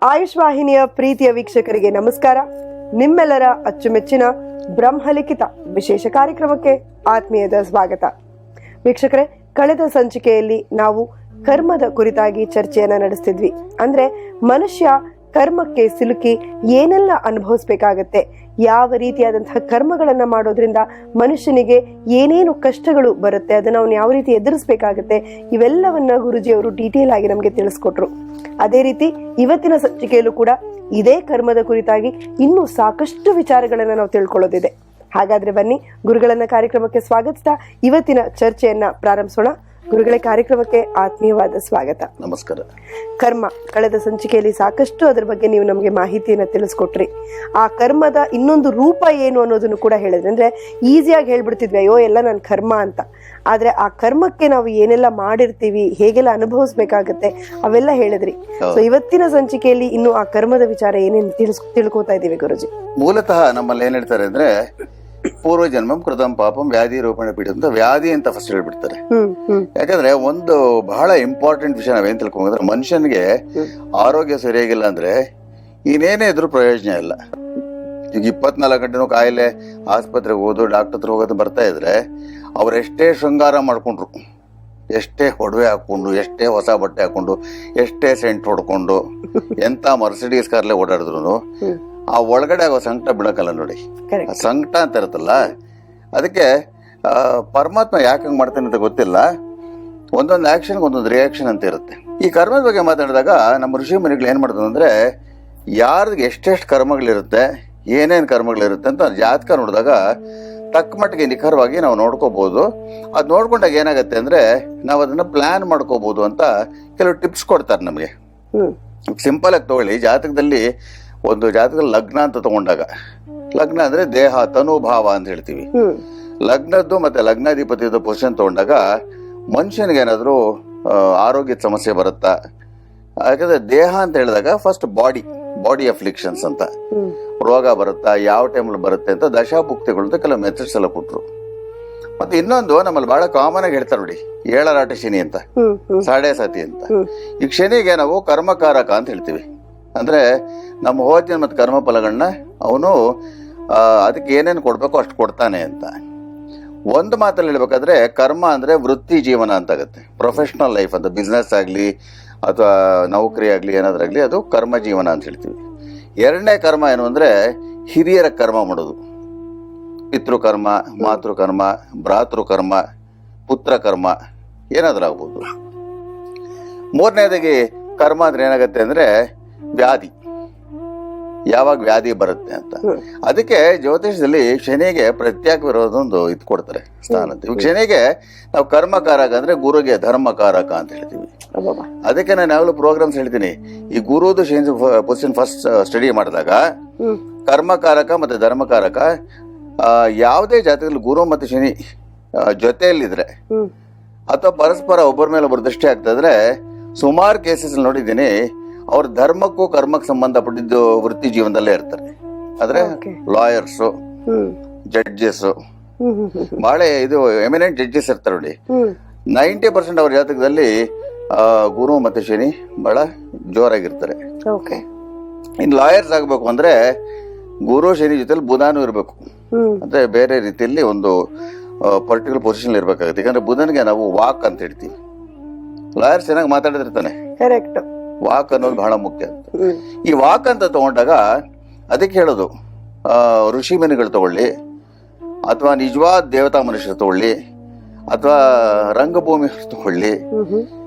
ಆಯುಷ್ ವಾಹಿನಿಯ ಪ್ರೀತಿಯ ವೀಕ್ಷಕರಿಗೆ ನಮಸ್ಕಾರ. ನಿಮ್ಮೆಲ್ಲರ ಅಚ್ಚುಮೆಚ್ಚಿನ ಬ್ರಹ್ಮಲಿಖಿತ ವಿಶೇಷ ಕಾರ್ಯಕ್ರಮಕ್ಕೆ ಆತ್ಮೀಯದ ಸ್ವಾಗತ. ವೀಕ್ಷಕರೇ, ಕಳೆದ ಸಂಚಿಕೆಯಲ್ಲಿ ನಾವು ಕರ್ಮದ ಕುರಿತಾಗಿ ಚರ್ಚೆಯನ್ನ ನಡೆಸ್ತಿದ್ವಿ. ಅಂದ್ರೆ ಮನುಷ್ಯ ಕರ್ಮಕ್ಕೆ ಸಿಲುಕಿ ಏನೆಲ್ಲ ಅನುಭವಿಸ್ಬೇಕಾಗತ್ತೆ, ಯಾವ ರೀತಿಯಾದಂತಹ ಕರ್ಮಗಳನ್ನ ಮಾಡೋದ್ರಿಂದ ಮನುಷ್ಯನಿಗೆ ಏನೇನು ಕಷ್ಟಗಳು ಬರುತ್ತೆ, ಅದನ್ನ ಅವನು ಯಾವ ರೀತಿ ಎದುರಿಸ್ಬೇಕಾಗತ್ತೆ, ಇವೆಲ್ಲವನ್ನ ಗುರುಜಿ ಅವರು ಡೀಟೇಲ್ ಆಗಿ ನಮ್ಗೆ ತಿಳಿಸ್ಕೊಟ್ರು. ಅದೇ ರೀತಿ ಇವತ್ತಿನ ಸಂಚಿಕೆಯಲ್ಲೂ ಕೂಡ ಇದೇ ಕರ್ಮದ ಕುರಿತಾಗಿ ಇನ್ನೂ ಸಾಕಷ್ಟು ವಿಚಾರಗಳನ್ನ ನಾವು ತಿಳ್ಕೊಳ್ಳೋದಿದೆ. ಹಾಗಾದ್ರೆ ಬನ್ನಿ, ಗುರುಗಳನ್ನ ಕಾರ್ಯಕ್ರಮಕ್ಕೆ ಸ್ವಾಗತಿಸ್ತಾ ಇವತ್ತಿನ ಚರ್ಚೆಯನ್ನ ಪ್ರಾರಂಭಿಸೋಣ. ಗುರುಗಳೇ, ಕಾರ್ಯಕ್ರಮಕ್ಕೆ ಆತ್ಮೀಯವಾದ ಸ್ವಾಗತ. ನಮಸ್ಕಾರ. ಕರ್ಮ, ಕಳೆದ ಸಂಚಿಕೆಯಲ್ಲಿ ಸಾಕಷ್ಟು ಅದ್ರ ಬಗ್ಗೆ ನೀವು ನಮಗೆ ಮಾಹಿತಿಯನ್ನ ತಿಳಿಸ್ಕೊಟ್ರಿ. ಆ ಕರ್ಮದ ಇನ್ನೊಂದು ರೂಪ ಏನು ಅನ್ನೋದನ್ನು ಕೂಡ ಹೇಳಿದ್ರಿ. ಅಂದ್ರೆ ಈಸಿಯಾಗಿ ಹೇಳ್ಬಿಡ್ತಿದ್ವಿ, ಅಯ್ಯೋ ಎಲ್ಲ ನನ್ನ ಕರ್ಮ ಅಂತ. ಆದ್ರೆ ಆ ಕರ್ಮಕ್ಕೆ ನಾವು ಏನೆಲ್ಲ ಮಾಡಿರ್ತೀವಿ, ಹೇಗೆಲ್ಲ ಅನುಭವಿಸ್ಬೇಕಾಗತ್ತೆ, ಅವೆಲ್ಲ ಹೇಳಿದ್ರಿ. ಸೊ ಇವತ್ತಿನ ಸಂಚಿಕೆಯಲ್ಲಿ ಇನ್ನು ಆ ಕರ್ಮದ ವಿಚಾರ ಏನೇನು ತಿಳ್ಕೊತಾ ಇದೀವಿ ಗುರುಜಿ? ಮೂಲತಃ ನಮ್ಮಲ್ಲಿ ಏನ್ ಹೇಳ್ತಾರೆ ಅಂದ್ರೆ, ಪೂರ್ವ ಜನ್ಮಂ ಕೃತಂ ಪಾಪಂ ವ್ಯಾಧಿ ರೂಪಣ ಪೀಡ ಅಂತ ವ್ಯಾಧಿ ಅಂತ ಫಸ್ಟ್ ಹೇಳ್ಬಿಡ್ತಾರೆ. ಯಾಕಂದ್ರೆ ಒಂದು ಬಹಳ ಇಂಪಾರ್ಟೆಂಟ್ ವಿಷಯ ನಾವೇನ್ ತಿಳ್ಕೊಂಡ್ರೆ, ಮನುಷ್ಯನಿಗೆ ಆರೋಗ್ಯ ಸರಿಯಾಗಿಲ್ಲ ಅಂದ್ರೆ ಇನ್ನೇನೇ ಇದ್ರೂ ಪ್ರಯೋಜನ ಇಲ್ಲ. ಈಗ 24 ಗಂಟೆನೂ ಕಾಯಿಲೆ, ಆಸ್ಪತ್ರೆಗೆ ಹೋದು ಡಾಕ್ಟರ್ ಹತ್ರ ಹೋಗೋದು ಬರ್ತಾ ಇದ್ರೆ, ಅವ್ರೆಷ್ಟೇ ಶೃಂಗಾರ ಮಾಡ್ಕೊಂಡ್ರು, ಎಷ್ಟೇ ಒಡವೆ ಹಾಕೊಂಡು, ಎಷ್ಟೇ ಹೊಸ ಬಟ್ಟೆ ಹಾಕೊಂಡು, ಎಷ್ಟೇ ಸೆಂಟ್ ಹೊಡ್ಕೊಂಡು, ಎಂತ ಮರ್ಸಿಡೀಸ್ ಕಾರ್ಲೆ ಓಡಾಡಿದ್ರು ಆ ಒಳಗಡೆ ಆಗೋ ಸಂಕಟ ಬಿಡಕಲ್ಲ ನೋಡಿ. ಆ ಸಂಕಟ ಅಂತ ಇರುತ್ತಲ್ಲ, ಅದಕ್ಕೆ ಪರಮಾತ್ಮ ಯಾಕೆ ಹಂಗೆ ಮಾಡ್ತಾನೆ ಅಂತ ಗೊತ್ತಿಲ್ಲ. ಒಂದೊಂದು ಆಕ್ಷನ್ಗೆ ಒಂದೊಂದು ರಿಯಾಕ್ಷನ್ ಅಂತ ಇರುತ್ತೆ. ಈ ಕರ್ಮದ ಬಗ್ಗೆ ಮಾತಾಡಿದಾಗ ನಮ್ಮ ಋಷಿ ಮುನಿಗಳು ಏನ್ ಮಾಡ್ತಾರೆ ಅಂದ್ರೆ, ಯಾರಿಗೆ ಎಷ್ಟೆಷ್ಟು ಕರ್ಮಗಳಿರುತ್ತೆ, ಏನೇನು ಕರ್ಮಗಳಿರುತ್ತೆ ಅಂತ ಜಾತಕ ನೋಡಿದಾಗ ತಕ್ಕ ಮಟ್ಟಿಗೆ ನಿಖರವಾಗಿ ನಾವು ನೋಡ್ಕೋಬಹುದು. ಅದು ನೋಡ್ಕೊಂಡಾಗ ಏನಾಗತ್ತೆ ಅಂದ್ರೆ, ನಾವು ಅದನ್ನ ಪ್ಲಾನ್ ಮಾಡ್ಕೋಬಹುದು ಅಂತ ಕೆಲವು ಟಿಪ್ಸ್ ಕೊಡ್ತಾರೆ ನಮಗೆ. ಸಿಂಪಲ್ ಆಗಿ ತಗೊಳ್ಳಿ, ಜಾತಕದಲ್ಲಿ ಒಂದು ಜಾತಕದಲ್ಲಿ ಲಗ್ನ ಅಂತ ತಗೊಂಡಾಗ, ಲಗ್ನ ಅಂದ್ರೆ ದೇಹ ತನುಭಾವ ಅಂತ ಹೇಳ್ತೀವಿ. ಲಗ್ನದ್ದು ಮತ್ತೆ ಲಗ್ನಾಧಿಪತಿಯದು ಪೊಸಿಷನ್ ತಗೊಂಡಾಗ ಮನುಷ್ಯನಿಗೆ ಏನಾದ್ರು ಆರೋಗ್ಯದ ಸಮಸ್ಯೆ ಬರುತ್ತಾ? ಯಾಕಂದ್ರೆ ದೇಹ ಅಂತ ಹೇಳಿದಾಗ ಫಸ್ಟ್ ಬಾಡಿ ಅಫ್ಲಿಕ್ಷನ್ಸ್ ಅಂತ, ರೋಗ ಬರುತ್ತಾ, ಯಾವ ಟೈಮಲ್ಲಿ ಬರುತ್ತೆ ಅಂತ ದಶಾಭುಕ್ತಿಗಳು ಕೆಲವು ಮೆಥಡ್ಸ್ ಎಲ್ಲ ಕೊಟ್ರು. ಮತ್ತೆ ಇನ್ನೊಂದು ನಮ್ಮಲ್ಲಿ ಬಹಳ ಕಾಮನ್ ಆಗಿ ಹೇಳ್ತಾರೆ ನೋಡಿ, ಏಳರಾಟ ಶನಿ ಅಂತ, ಸಾಡೆ ಸಾತಿ ಅಂತ. ಈ ಶನಿಗೆ ನಾವು ಕರ್ಮಕಾರಕ ಅಂತ ಹೇಳ್ತೀವಿ. ಅಂದ್ರೆ ನಮ್ಮ ಹೋದ ಮತ್ತು ಕರ್ಮ ಫಲಗಳನ್ನ ಅವನು ಅದಕ್ಕೆ ಏನೇನು ಕೊಡ್ಬೇಕೋ ಅಷ್ಟು ಕೊಡ್ತಾನೆ ಅಂತ. ಒಂದು ಮಾತಲ್ಲಿ ಹೇಳ್ಬೇಕಾದ್ರೆ, ಕರ್ಮ ಅಂದ್ರೆ ವೃತ್ತಿ ಜೀವನ ಅಂತ ಆಗುತ್ತೆ, ಪ್ರೊಫೆಷನಲ್ ಲೈಫ್ ಅಂತ. ಬಿಸ್ನೆಸ್ ಆಗ್ಲಿ ಅಥವಾ ನೌಕರಿ ಆಗ್ಲಿ ಏನಾದ್ರಾಗ್ಲಿ, ಅದು ಕರ್ಮ ಜೀವನ ಅಂತ ಹೇಳ್ತೀವಿ. ಎರಡನೇ ಕರ್ಮ ಏನು ಅಂದ್ರೆ, ಹಿರಿಯರ ಕರ್ಮ ಮಾಡೋದು, ಪಿತೃಕರ್ಮ, ಮಾತೃಕರ್ಮ, ಭ್ರಾತೃಕರ್ಮ, ಪುತ್ರ ಕರ್ಮ ಏನಾದ್ರೂ ಆಗ್ಬೋದು. ಮೂರನೇದಾಗಿ ಕರ್ಮ ಅಂದ್ರೆ ಏನಾಗತ್ತೆ ಅಂದ್ರೆ ವ್ಯಾಧಿ, ಯಾವಾಗ ವ್ಯಾಧಿ ಬರುತ್ತೆ ಅಂತ. ಅದಕ್ಕೆ ಜ್ಯೋತಿಷದಲ್ಲಿ ಶನಿಗೆ ಪ್ರತ್ಯೇಕವಿರೋದೊಂದು ಇದು ಕೊಡ್ತಾರೆ ಸ್ಥಾನ ಅಂತ. ಇವಾಗ ಶನಿಗೆ ನಾವು ಕರ್ಮಕಾರಕ ಅಂದ್ರೆ ಗುರುಗೆ ಧರ್ಮಕಾರಕ ಅಂತ ಹೇಳ್ತೀವಿ. ಅದಕ್ಕೆ ನಾನು ಯಾವಾಗಲೂ ಪ್ರೋಗ್ರಾಮ್ಸ್ ಹೇಳ್ತೀನಿ, ಈ ಗುರುದು ಶನಿ ಪೊಸಿಷನ್ ಫಸ್ಟ್ ಸ್ಟಡಿ ಮಾಡಿದಾಗ ಕರ್ಮಕಾರಕ ಮತ್ತೆ ಧರ್ಮಕಾರಕ ಯಾವುದೇ ಜಾತಕದಲ್ಲಿ ಗುರು ಮತ್ತು ಶನಿ ಜೊತೆಯಲ್ಲಿದ್ರೆ ಅಥವಾ ಪರಸ್ಪರ ಒಬ್ಬರ ಮೇಲೆ ಒಬ್ಬರು ದೃಷ್ಟಿ ಆಗ್ತಾ ಇದ್ರೆ, ಸುಮಾರು ಕೇಸಸ್ ನೋಡಿದ್ದೀನಿ, ಅವ್ರ ಧರ್ಮಕ್ಕೂ ಕರ್ಮಕ್ಕೆ ಸಂಬಂಧಪಟ್ಟಿದ್ದು ವೃತ್ತಿ ಜೀವನದಲ್ಲೇ ಇರ್ತಾರೆ. ಆದ್ರೆ ಲಾಯರ್ಸು, ಜಡ್ಜಸ್, ಬಹಳ ಇದು ಎಮಿನೆಂಟ್ ಜಡ್ಜಸ್ ಇರ್ತಾರೆ ನೋಡಿ. 90% ಅವ್ರ ಜಾತಕದಲ್ಲಿ ಗುರು ಮತ್ತೆ ಶನಿ ಬಹಳ ಜೋರಾಗಿರ್ತಾರೆ. ಇನ್ ಲಾಯರ್ಸ್ ಆಗ್ಬೇಕು ಅಂದ್ರೆ ಗುರು ಶನಿ ಜೊತೆಲಿ ಬುಧನೂ ಇರ್ಬೇಕು. ಅಂದ್ರೆ ಬೇರೆ ರೀತಿಯಲ್ಲಿ ಒಂದು ಪರ್ಟಿಕ್ಯುಲರ್ ಪೊಸಿಷನ್ ಇರ್ಬೇಕಾಗುತ್ತೆ. ಯಾಕಂದ್ರೆ ಬುಧನ್ಗೆ ನಾವು ವಾಕ್ ಅಂತ ಹೇಳ್ತೀವಿ. ಲಾಯರ್ ಚೆನ್ನಾಗಿ ಮಾತಾಡಿದಿರ್ತಾನೆ, ಕರೆಕ್ಟ್. ವಾಕ್ ಅನ್ನೋದು ಬಹಳ ಮುಖ್ಯ ಅಂತ. ಈ ವಾಕ್ ಅಂತ ತಗೊಂಡಾಗ ಅದಕ್ಕೆ ಹೇಳೋದು, ಋಷಿ ಮುನಿಗಳು ತಗೊಳ್ಳಿ, ಅಥವಾ ನಿಜವಾದ ದೇವತಾ ಮನುಷ್ಯರು ತಗೊಳ್ಳಿ, ಅಥವಾ ರಂಗಭೂಮಿ ತಗೊಳ್ಳಿ,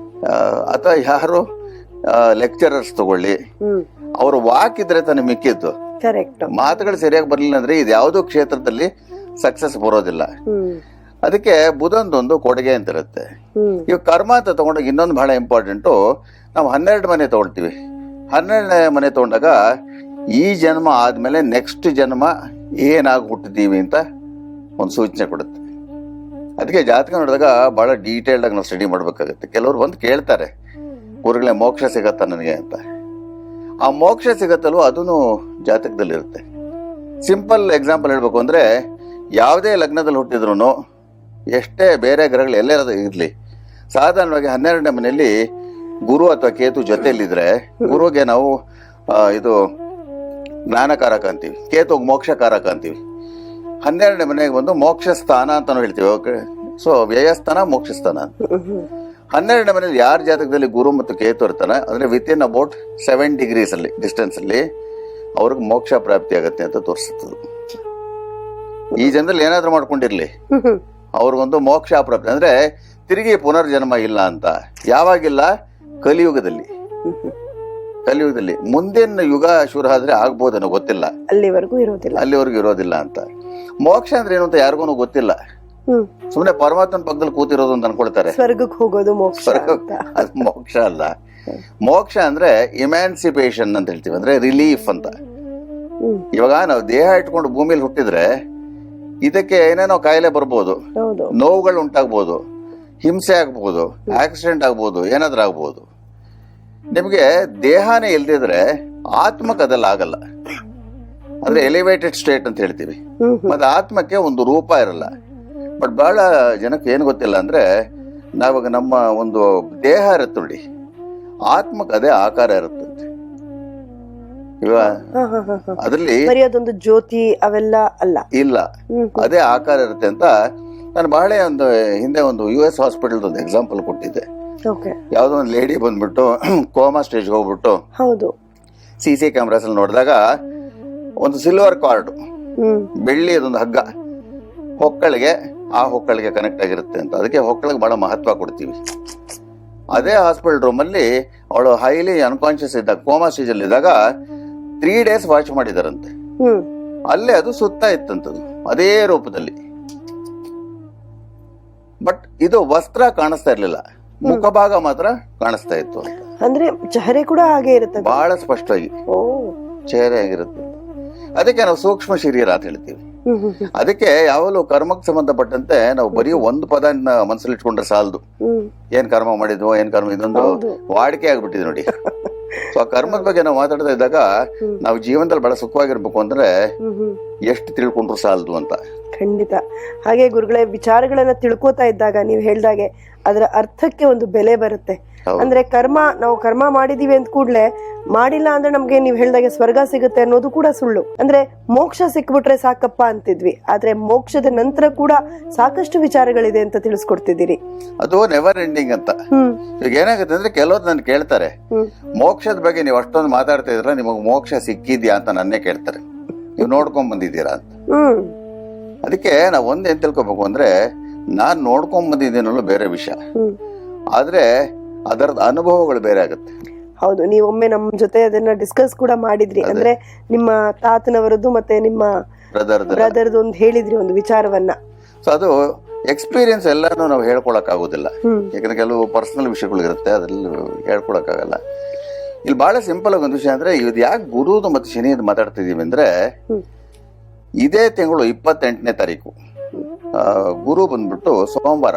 ಅಥವಾ ಯಾರು ಲೆಕ್ಚರರ್ಸ್ ತಗೊಳ್ಳಿ, ಅವ್ರ ವಾಕ್ ಇದ್ರೆ ತಾನೇ ಮಿಕ್ಕಿದ್ದು. ಮಾತುಗಳು ಸರಿಯಾಗಿ ಬರ್ಲಿಲ್ಲ ಅಂದ್ರೆ ಇದು ಯಾವುದೋ ಕ್ಷೇತ್ರದಲ್ಲಿ ಸಕ್ಸಸ್ ಬರೋದಿಲ್ಲ. ಅದಕ್ಕೆ ಬುಧಂದೊಂದು ಕೊಡುಗೆ ಅಂತ ಇರುತ್ತೆ. ಇವಾಗ ಕರ್ಮ ಅಂತ ತಗೊಂಡಾಗ ಇನ್ನೊಂದು ಬಹಳ ಇಂಪಾರ್ಟೆಂಟು, ನಾವು 12 ಮನೆ ತಗೊಳ್ತೀವಿ. 12ನೇ ಮನೆ ತಗೊಂಡಾಗ ಈ ಜನ್ಮ ಆದ್ಮೇಲೆ ನೆಕ್ಸ್ಟ್ ಜನ್ಮ ಏನಾಗಿ ಹುಟ್ಟಿದೀವಿ ಅಂತ ಒಂದು ಸೂಚನೆ ಕೊಡುತ್ತೆ. ಅದಕ್ಕೆ ಜಾತಕ ನೋಡಿದಾಗ ಬಹಳ ಡೀಟೇಲ್ಡ್ ಆಗಿ ನಾವು ಸ್ಟಡಿ ಮಾಡ್ಬೇಕಾಗತ್ತೆ. ಕೆಲವರು ಬಂದು ಕೇಳ್ತಾರೆ, ಗುರುಗಳೇ ಮೋಕ್ಷ ಸಿಗತ್ತಾ ನನಗೆ ಅಂತ. ಆ ಮೋಕ್ಷ ಸಿಗತ್ತಲ್ವೋ ಅದೂ ಜಾತಕದಲ್ಲಿರುತ್ತೆ. ಸಿಂಪಲ್ ಎಕ್ಸಾಂಪಲ್ ಹೇಳ್ಬೇಕು ಅಂದ್ರೆ, ಯಾವುದೇ ಲಗ್ನದಲ್ಲಿ ಹುಟ್ಟಿದ್ರು, ಎಷ್ಟೇ ಬೇರೆ ಗ್ರಹಗಳು ಎಲ್ಲೇ ಇರಲಿ, ಸಾಧಾರಣವಾಗಿ 12ನೇ ಮನೆಯಲ್ಲಿ ಗುರು ಅಥವಾ ಕೇತು ಜೊತೆಯಲ್ಲಿದ್ರೆ, ಗುರುಗೆ ನಾವು ಇದು ಜ್ಞಾನಕಾರಕ ಅಂತೀವಿ, ಕೇತುಗೆ ಮೋಕ್ಷಕಾರಕ ಅಂತೀವಿ. 12ನೇ ಮನೆಗೆ ಬಂದು ಮೋಕ್ಷ ಸ್ಥಾನ ಅಂತಾನು ಹೇಳ್ತೀವಿ. ಓಕೆ, ಸೊ ವ್ಯಯಸ್ಥಾನ ಮೋಕ್ಷ ಸ್ಥಾನ ಅಂತ. 12ನೇ ಮನೇಲಿ ಯಾರ ಜಾತಕದಲ್ಲಿ ಗುರು ಮತ್ತು ಕೇತು ಇರ್ತಾನೆ ಅಂದ್ರೆ ವಿತ್ ಇನ್ ಅಬೌಟ್ 7 ಡಿಗ್ರೀಸ್ ಅಲ್ಲಿ ಡಿಸ್ಟೆನ್ಸ್ ಅಲ್ಲಿ ಅವ್ರಿಗೆ ಮೋಕ್ಷ ಪ್ರಾಪ್ತಿ ಆಗತ್ತೆ ಅಂತ ತೋರಿಸುತ್ತದೆ. ಈ ಜನರಲ್ಲಿ ಏನಾದ್ರೂ ಮಾಡ್ಕೊಂಡಿರ್ಲಿ ಅವ್ರಿಗೊಂದು ಮೋಕ್ಷ ಪ್ರಾಪ್ತಿ ಅಂದ್ರೆ ತಿರುಗಿ ಪುನರ್ಜನ್ಮ ಇಲ್ಲ ಅಂತ. ಯಾವಾಗಿಲ್ಲ? ಕಲಿಯುಗದಲ್ಲಿ. ಮುಂದಿನ ಯುಗ ಶುರು ಆದ್ರೆ ಆಗ್ಬೋದೇನೋ ಗೊತ್ತಿಲ್ಲ, ಅಲ್ಲಿವರೆಗೂ ಇರೋದಿಲ್ಲ ಅಂತ. ಮೋಕ್ಷ ಅಂದ್ರೆ ಏನು ಅಂತ ಯಾರಿಗೂ ಗೊತ್ತಿಲ್ಲ. ಸುಮ್ನೆ ಪರಮಾತ್ಮನ ಪಕ್ಕದಲ್ಲಿ ಕೂತಿರೋದು ಅಂತ ಅನ್ಕೊಳ್ತಾರೆ. ಸ್ವರ್ಗಕ್ಕೆ ಹೋಗೋದು ಮೋಕ್ಷ. ಅದು ಮೋಕ್ಷ ಅಲ್ಲ. ಮೋಕ್ಷ ಅಂದ್ರೆ ಇಮ್ಯಾನ್ಸಿಪೇಷನ್ ಅಂತ ಹೇಳ್ತೀವಿ, ಅಂದ್ರೆ ರಿಲೀಫ್ ಅಂತ. ಇವಾಗ ನಾವು ದೇಹ ಇಟ್ಕೊಂಡು ಭೂಮಿಲಿ ಹುಟ್ಟಿದ್ರೆ ಇದಕ್ಕೆ ಏನೇನೋ ಕಾಯಿಲೆ ಬರ್ಬೋದು, ನೋವುಗಳು ಉಂಟಾಗ್ಬೋದು, ಹಿಂಸೆ ಆಗ್ಬೋದು, ಆಕ್ಸಿಡೆಂಟ್ ಆಗ್ಬೋದು, ಏನಾದ್ರೂ ಆಗ್ಬೋದು. ನಿಮ್ಗೆ ದೇಹನೇ ಇಲ್ದಿದ್ರೆ ಆತ್ಮಕ್ಕೆ ಅದೆಲ್ಲ ಆಗಲ್ಲ. ಅಂದ್ರೆ ಎಲಿವೇಟೆಡ್ ಸ್ಟೇಟ್ ಅಂತ ಹೇಳ್ತೀವಿ. ಮತ್ತೆ ಆತ್ಮಕ್ಕೆ ಒಂದು ರೂಪ ಇರಲ್ಲ. ಬಟ್ ಬಹಳ ಜನಕ್ಕೆ ಏನು ಗೊತ್ತಿಲ್ಲ ಅಂದ್ರೆ ನಾವಾಗ ನಮ್ಮ ಒಂದು ದೇಹ ಇರುತ್ತೆ ನೋಡಿ, ಆತ್ಮಕ್ಕೆ ಅದೇ ಆಕಾರ ಇರುತ್ತಂತೆ. ಇವಾಗ ಅದ್ರಲ್ಲಿ ಅದೊಂದು ಜ್ಯೋತಿ ಅವೆಲ್ಲ ಅಲ್ಲ, ಇಲ್ಲ, ಅದೇ ಆಕಾರ ಇರುತ್ತೆ ಅಂತ ನಾನು ಬಹಳ ಹಿಂದೆ ಒಂದು US ಹಾಸ್ಪಿಟಲ್ ಒಂದು ಎಕ್ಸಾಂಪಲ್ ಕೊಟ್ಟಿದ್ದೆ. ಯಾವ್ದೋ ಒಂದು ಲೇಡಿ ಬಂದ್ಬಿಟ್ಟು ಕೋಮಾ ಸ್ಟೇಜ್ ಹೋಗ್ಬಿಟ್ಟು CC ಕ್ಯಾಮ್ರಾಸ್ ಅಲ್ಲಿ ನೋಡಿದಾಗ ಒಂದು ಸಿಲ್ವರ್ ಕಾರ್ಡ್, ಬೆಳ್ಳಿ ಅದೊಂದು ಹಗ್ಗ ಹೊಕ್ಕಳಿಗೆ ಕನೆಕ್ಟ್ ಆಗಿರುತ್ತೆ ಅಂತ. ಅದಕ್ಕೆ ಹೊಕ್ಕಳಿಗೆ ಬಹಳ ಮಹತ್ವ ಕೊಡ್ತೀವಿ. ಅದೇ ಹಾಸ್ಪಿಟಲ್ ರೂಮ್ ಅಲ್ಲಿ ಅವಳು ಹೈಲಿ ಅನ್ಕಾನ್ಶಿಯಸ್ ಇದ್ದಾಗ, ಕೋಮಾ ಸ್ಟೇಜ್ ಅಲ್ಲಿ ಇದ್ದಾಗ 3 days ವಾಚ್ ಮಾಡಿದಾರಂತೆ. ಅಲ್ಲೇ ಅದು ಸುತ್ತಾ ಇತ್ತಂತದ್ದು ಅದೇ ರೂಪದಲ್ಲಿ. ಬಟ್ ಇದು ವಸ್ತ್ರ ಕಾಣಿಸ್ತಾ ಇರ್ಲಿಲ್ಲ, ಮುಖಭಾಗ ಮಾತ್ರ ಕಾಣಿಸ್ತಾ ಇತ್ತು ಅಂತ. ಅಂದ್ರೆ ಚೆಹರೆ ಕೂಡ ಹಾಗೆ ಇರುತ್ತೆ, ಬಹಳ ಸ್ಪಷ್ಟವಾಗಿ ಚೆಹರೆ ಆಗಿರುತ್ತೆ. ಅದಕ್ಕೆ ನಾವು ಸೂಕ್ಷ್ಮ ಶರೀರ ಅಂತ ಹೇಳ್ತೀವಿ. ಅದಕ್ಕೆ ಯಾವಾಗಲೂ ಕರ್ಮಕ್ಕೆ ಸಂಬಂಧಪಟ್ಟಂತೆ ನಾವು ಬರೀ ಒಂದು ಪದ ಮನಸ್ಸಲ್ಲಿ ಇಟ್ಕೊಂಡ್ರೆ ಸಾಲದು. ಏನ್ ಕರ್ಮ ಮಾಡಿದ್ವು, ಏನ್ ಕರ್ಮ, ಇದೊಂದು ವಾಡಿಕೆ ಆಗ್ಬಿಟ್ಟಿದೆ ನೋಡಿ. ಸೊ ಆ ಕರ್ಮದ ಬಗ್ಗೆ ನಾವು ಮಾತಾಡ್ತಾ ಇದ್ದಾಗ ನಾವು ಜೀವನದಲ್ಲಿ ಬಹಳ ಸುಖವಾಗಿರ್ಬೇಕು ಅಂದ್ರೆ ಎಷ್ಟು ತಿಳ್ಕೊಂಡ್ರು ಸಾಲದು ಅಂತ. ಖಂಡಿತ. ಹಾಗೆ ಗುರುಗಳೇ, ವಿಚಾರಗಳನ್ನ ತಿಳ್ಕೊತಾ ಇದ್ದಾಗ ನೀವು ಹೇಳ್ದಾಗೆ ಅದರ ಅರ್ಥಕ್ಕೆ ಒಂದು ಬೆಲೆ ಬರುತ್ತೆ. ಅಂದ್ರೆ ನಾವು ಕರ್ಮ ಮಾಡಿದೀವಿ ಅಂತ ಕೂಡ್ಲೆ ಮಾಡಿಲ್ಲ ಅಂದ್ರೆ ನಮ್ಗೆ ನೀವು ಹೇಳ್ದಾಗೆ ಸ್ವರ್ಗ ಸಿಗುತ್ತೆ ಅನ್ನೋದು ಕೂಡ ಸುಳ್ಳು. ಅಂದ್ರೆ ಮೋಕ್ಷ ಸಿಕ್ಬಿಟ್ರೆ ಸಾಕಪ್ಪ ಅಂತಿದ್ವಿ, ಆದ್ರೆ ಮೋಕ್ಷದ ನಂತರ ಕೂಡ ಸಾಕಷ್ಟು ವಿಚಾರಗಳಿದೆ ಅಂತ ತಿಳಿಸ್ಕೊಡ್ತಿದ್ದೀರಿ. ಅದು ನೆವರ್ ಎಂಡಿಂಗ್ ಅಂತ. ಈಗ ಏನಾಗುತ್ತೆ ಅಂದ್ರೆ ಕೆಲವ್ರು ನನ್ ಕೇಳ್ತಾರೆ, ಮೋಕ್ಷದ ಬಗ್ಗೆ ನೀವು ಅಷ್ಟೊಂದು ಮಾತಾಡ್ತಾ ಇದ್ರ ನಿಮಗ್ ಮೋಕ್ಷ ಸಿಕ್ಕಿದ್ಯಾ ಅಂತ ನನ್ನೇ ಕೇಳ್ತಾರೆ, ನೀವು ನೋಡ್ಕೊಂಡ್ ಬಂದಿದ್ದೀರಾ ಅಂತ. ಅದಕ್ಕೆ ನಾವ್ ಏನ್ ತಿಳ್ಕೊಬೇಕು ಅಂದ್ರೆ, ನಾನ್ ನೋಡ್ಕೊಂಡ್ ಬಂದಿದ್ದೀನಲ್ಲೂ ಬೇರೆ ವಿಷಯ, ಆದ್ರೆ ಅದರದ ಅನುಭವಗಳು ಬೇರೆ ಆಗುತ್ತೆ. ಹೌದು, ನೀವೊಮ್ಮೆ ನಮ್ಮ ಜೊತೆ ಅದನ್ನ ಡಿಸ್ಕಸ್ ಕೂಡ ಮಾಡಿದ್ರಿ. ಅಂದ್ರೆ ನಿಮ್ಮ ತಾತನವರದ್ದು ಮತ್ತೆ ನಿಮ್ಮ ಬ್ರದರ್ದು ಒಂದು ಹೇಳಿದ್ರಿ ಒಂದು ವಿಚಾರವನ್ನ. ಸೊ ಅದು ಎಕ್ಸ್ಪೀರಿಯನ್ಸ್ ಎಲ್ಲಾನು ನಾವು ಹೇಳ್ಕೊಳಕ್ ಆಗುದಿಲ್ಲ, ಯಾಕಂದ್ರೆ ಕೆಲವು ಪರ್ಸನಲ್ ವಿಷಯಗಳು ಇರುತ್ತೆ, ಅದ್ರಲ್ಲಿ ಹೇಳ್ಕೊಳಕ್ ಆಗಲ್ಲ. ಇಲ್ಲಿ ಬಹಳ ಸಿಂಪಲ್ ಆಗಿ ಒಂದು ವಿಷಯ ಅಂದ್ರೆ, ಇದು ಯಾಕೆ ಗುರುದು ಮತ್ತೆ ಶನಿಯದು ಮಾತಾಡ್ತಿದೀವಿ ಅಂದ್ರೆ, ಇದೇ ತಿಂಗಳು 28ನೇ ತಾರೀಕು ಗುರು ಬಂದ್ಬಿಟ್ಟು ಸೋಮವಾರ,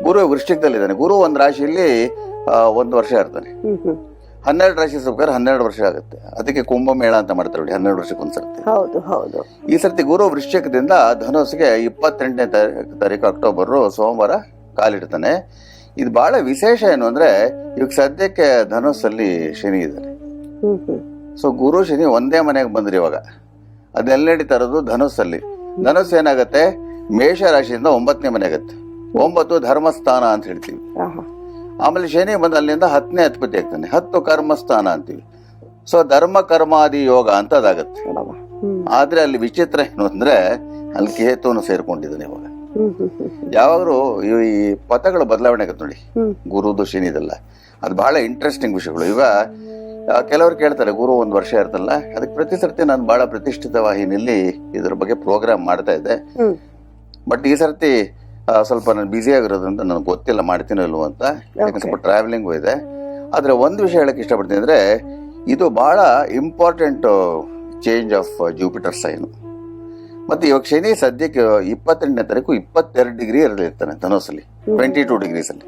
ಗುರು ವೃಶ್ಚಿಕದಲ್ಲಿದ್ದಾನೆ. ಗುರು ಒಂದ್ ರಾಶಿಯಲ್ಲಿ 1 ವರ್ಷ ಇರ್ತಾನೆ. 12 ರಾಶಿ ಪ್ರಕಾರ 12 ವರ್ಷ ಆಗುತ್ತೆ. ಅದಕ್ಕೆ ಕುಂಭಮೇಳ ಅಂತ ಮಾಡ್ತಾರೆ ನೋಡಿ, 12 ವರ್ಷಕ್ಕೊಂದ್ಸರ್ತಿ. ಈ ಸರ್ತಿ ಗುರು ವೃಶ್ಚಿಕದಿಂದ ಧನುಸ್ಸಿಗೆ 28ನೇ ತಾರೀಕು ಅಕ್ಟೋಬರ್ ಸೋಮವಾರ ಕಾಲಿಡ್ತಾನೆ. ಇದು ಬಹಳ ವಿಶೇಷ ಏನು ಅಂದ್ರೆ, ಇವಾಗ ಸದ್ಯಕ್ಕೆ ಧನುಸ್ಸಲ್ಲಿ ಶನಿ ಇದ್ದಾರೆ. ಸೊ ಗುರು ಶನಿ ಒಂದೇ ಮನೆಗೆ ಬಂದ್ರಿ ಇವಾಗ. ಅದೆಲ್ಲ ನಡೀತಾ ಇರೋದು ಧನುಸ್ಸಲ್ಲಿ. ಧನುಸ್ಸು ಏನಾಗತ್ತೆ, ಮೇಷ ರಾಶಿಯಿಂದ 9ನೇ ಮನೆ ಆಗತ್ತೆ. 9 ಧರ್ಮಸ್ಥಾನ ಅಂತ ಹೇಳ್ತೀವಿ. ಆಮೇಲೆ ಶನಿ ಬಂದು ಅಲ್ಲಿಂದ 10ನೇ ಅಧಿಪತಿ ಆಗ್ತಾನೆ. 10 ಕರ್ಮಸ್ಥಾನ ಅಂತೀವಿ. ಸೊ ಧರ್ಮ ಕರ್ಮಾದಿ ಯೋಗ ಅಂತ ಅದಾಗತ್ತೆ. ಆದ್ರೆ ಅಲ್ಲಿ ವಿಚಿತ್ರ ಏನು ಅಂದ್ರೆ, ಅಲ್ಲಿ ಕೇತುನು ಸೇರ್ಕೊಂಡಿದ್ದಾನೆ ಇವಾಗ. ಯಾವಾಗ್ಲೂ ಈ ಪಥಗಳ ಬದಲಾವಣೆ ಆಗತ್ತೆ ನೋಡಿ, ಗುರುದು ಶನಿದೆಲ್ಲ. ಅದು ಬಹಳ ಇಂಟ್ರೆಸ್ಟಿಂಗ್ ವಿಷಯಗಳು. ಈಗ ಕೆಲವರು ಕೇಳ್ತಾರೆ, ಗುರು 1 ವರ್ಷ ಇರ್ತಲ್ಲ, ಅದಕ್ಕೆ ಪ್ರತಿ ಸರ್ತಿ ನಾನು ಬಹಳ ಪ್ರತಿಷ್ಠಿತ ವಾಹಿನಿಯಲ್ಲಿ ಇದ್ರ ಬಗ್ಗೆ ಪ್ರೋಗ್ರಾಮ್ ಮಾಡ್ತಾ ಇದ್ದೆ. ಬಟ್ ಈ ಸರ್ತಿ ಸ್ವಲ್ಪ ನಾನು ಬ್ಯುಸಿ ಆಗಿರೋದ್ರಿಂದ ನನಗೆ ಗೊತ್ತಿಲ್ಲ ಮಾಡ್ತೀನೋ ಇಲ್ವೋ ಅಂತ, ಯಾಕಂದ್ರೆ ಸ್ವಲ್ಪ ಟ್ರಾವೆಲಿಂಗು ಇದೆ. ಆದ್ರೆ ಒಂದು ವಿಷಯ ಹೇಳಕ್ ಇಷ್ಟಪಡ್ತೀನಿ ಅಂದ್ರೆ, ಇದು ಬಹಳ important change of Jupiter sign. ಮತ್ತೆ ಇವಾಗ ಶನಿ ಸದ್ಯಕ್ಕೆ 28ನೇ ತಾರೀಕು 22 ಡಿಗ್ರಿ ಇರ್ತಾನೆ ಧನುಸ್ಸಲ್ಲಿ, 22 ಡಿಗ್ರೀಸ್ ಅಲ್ಲಿ.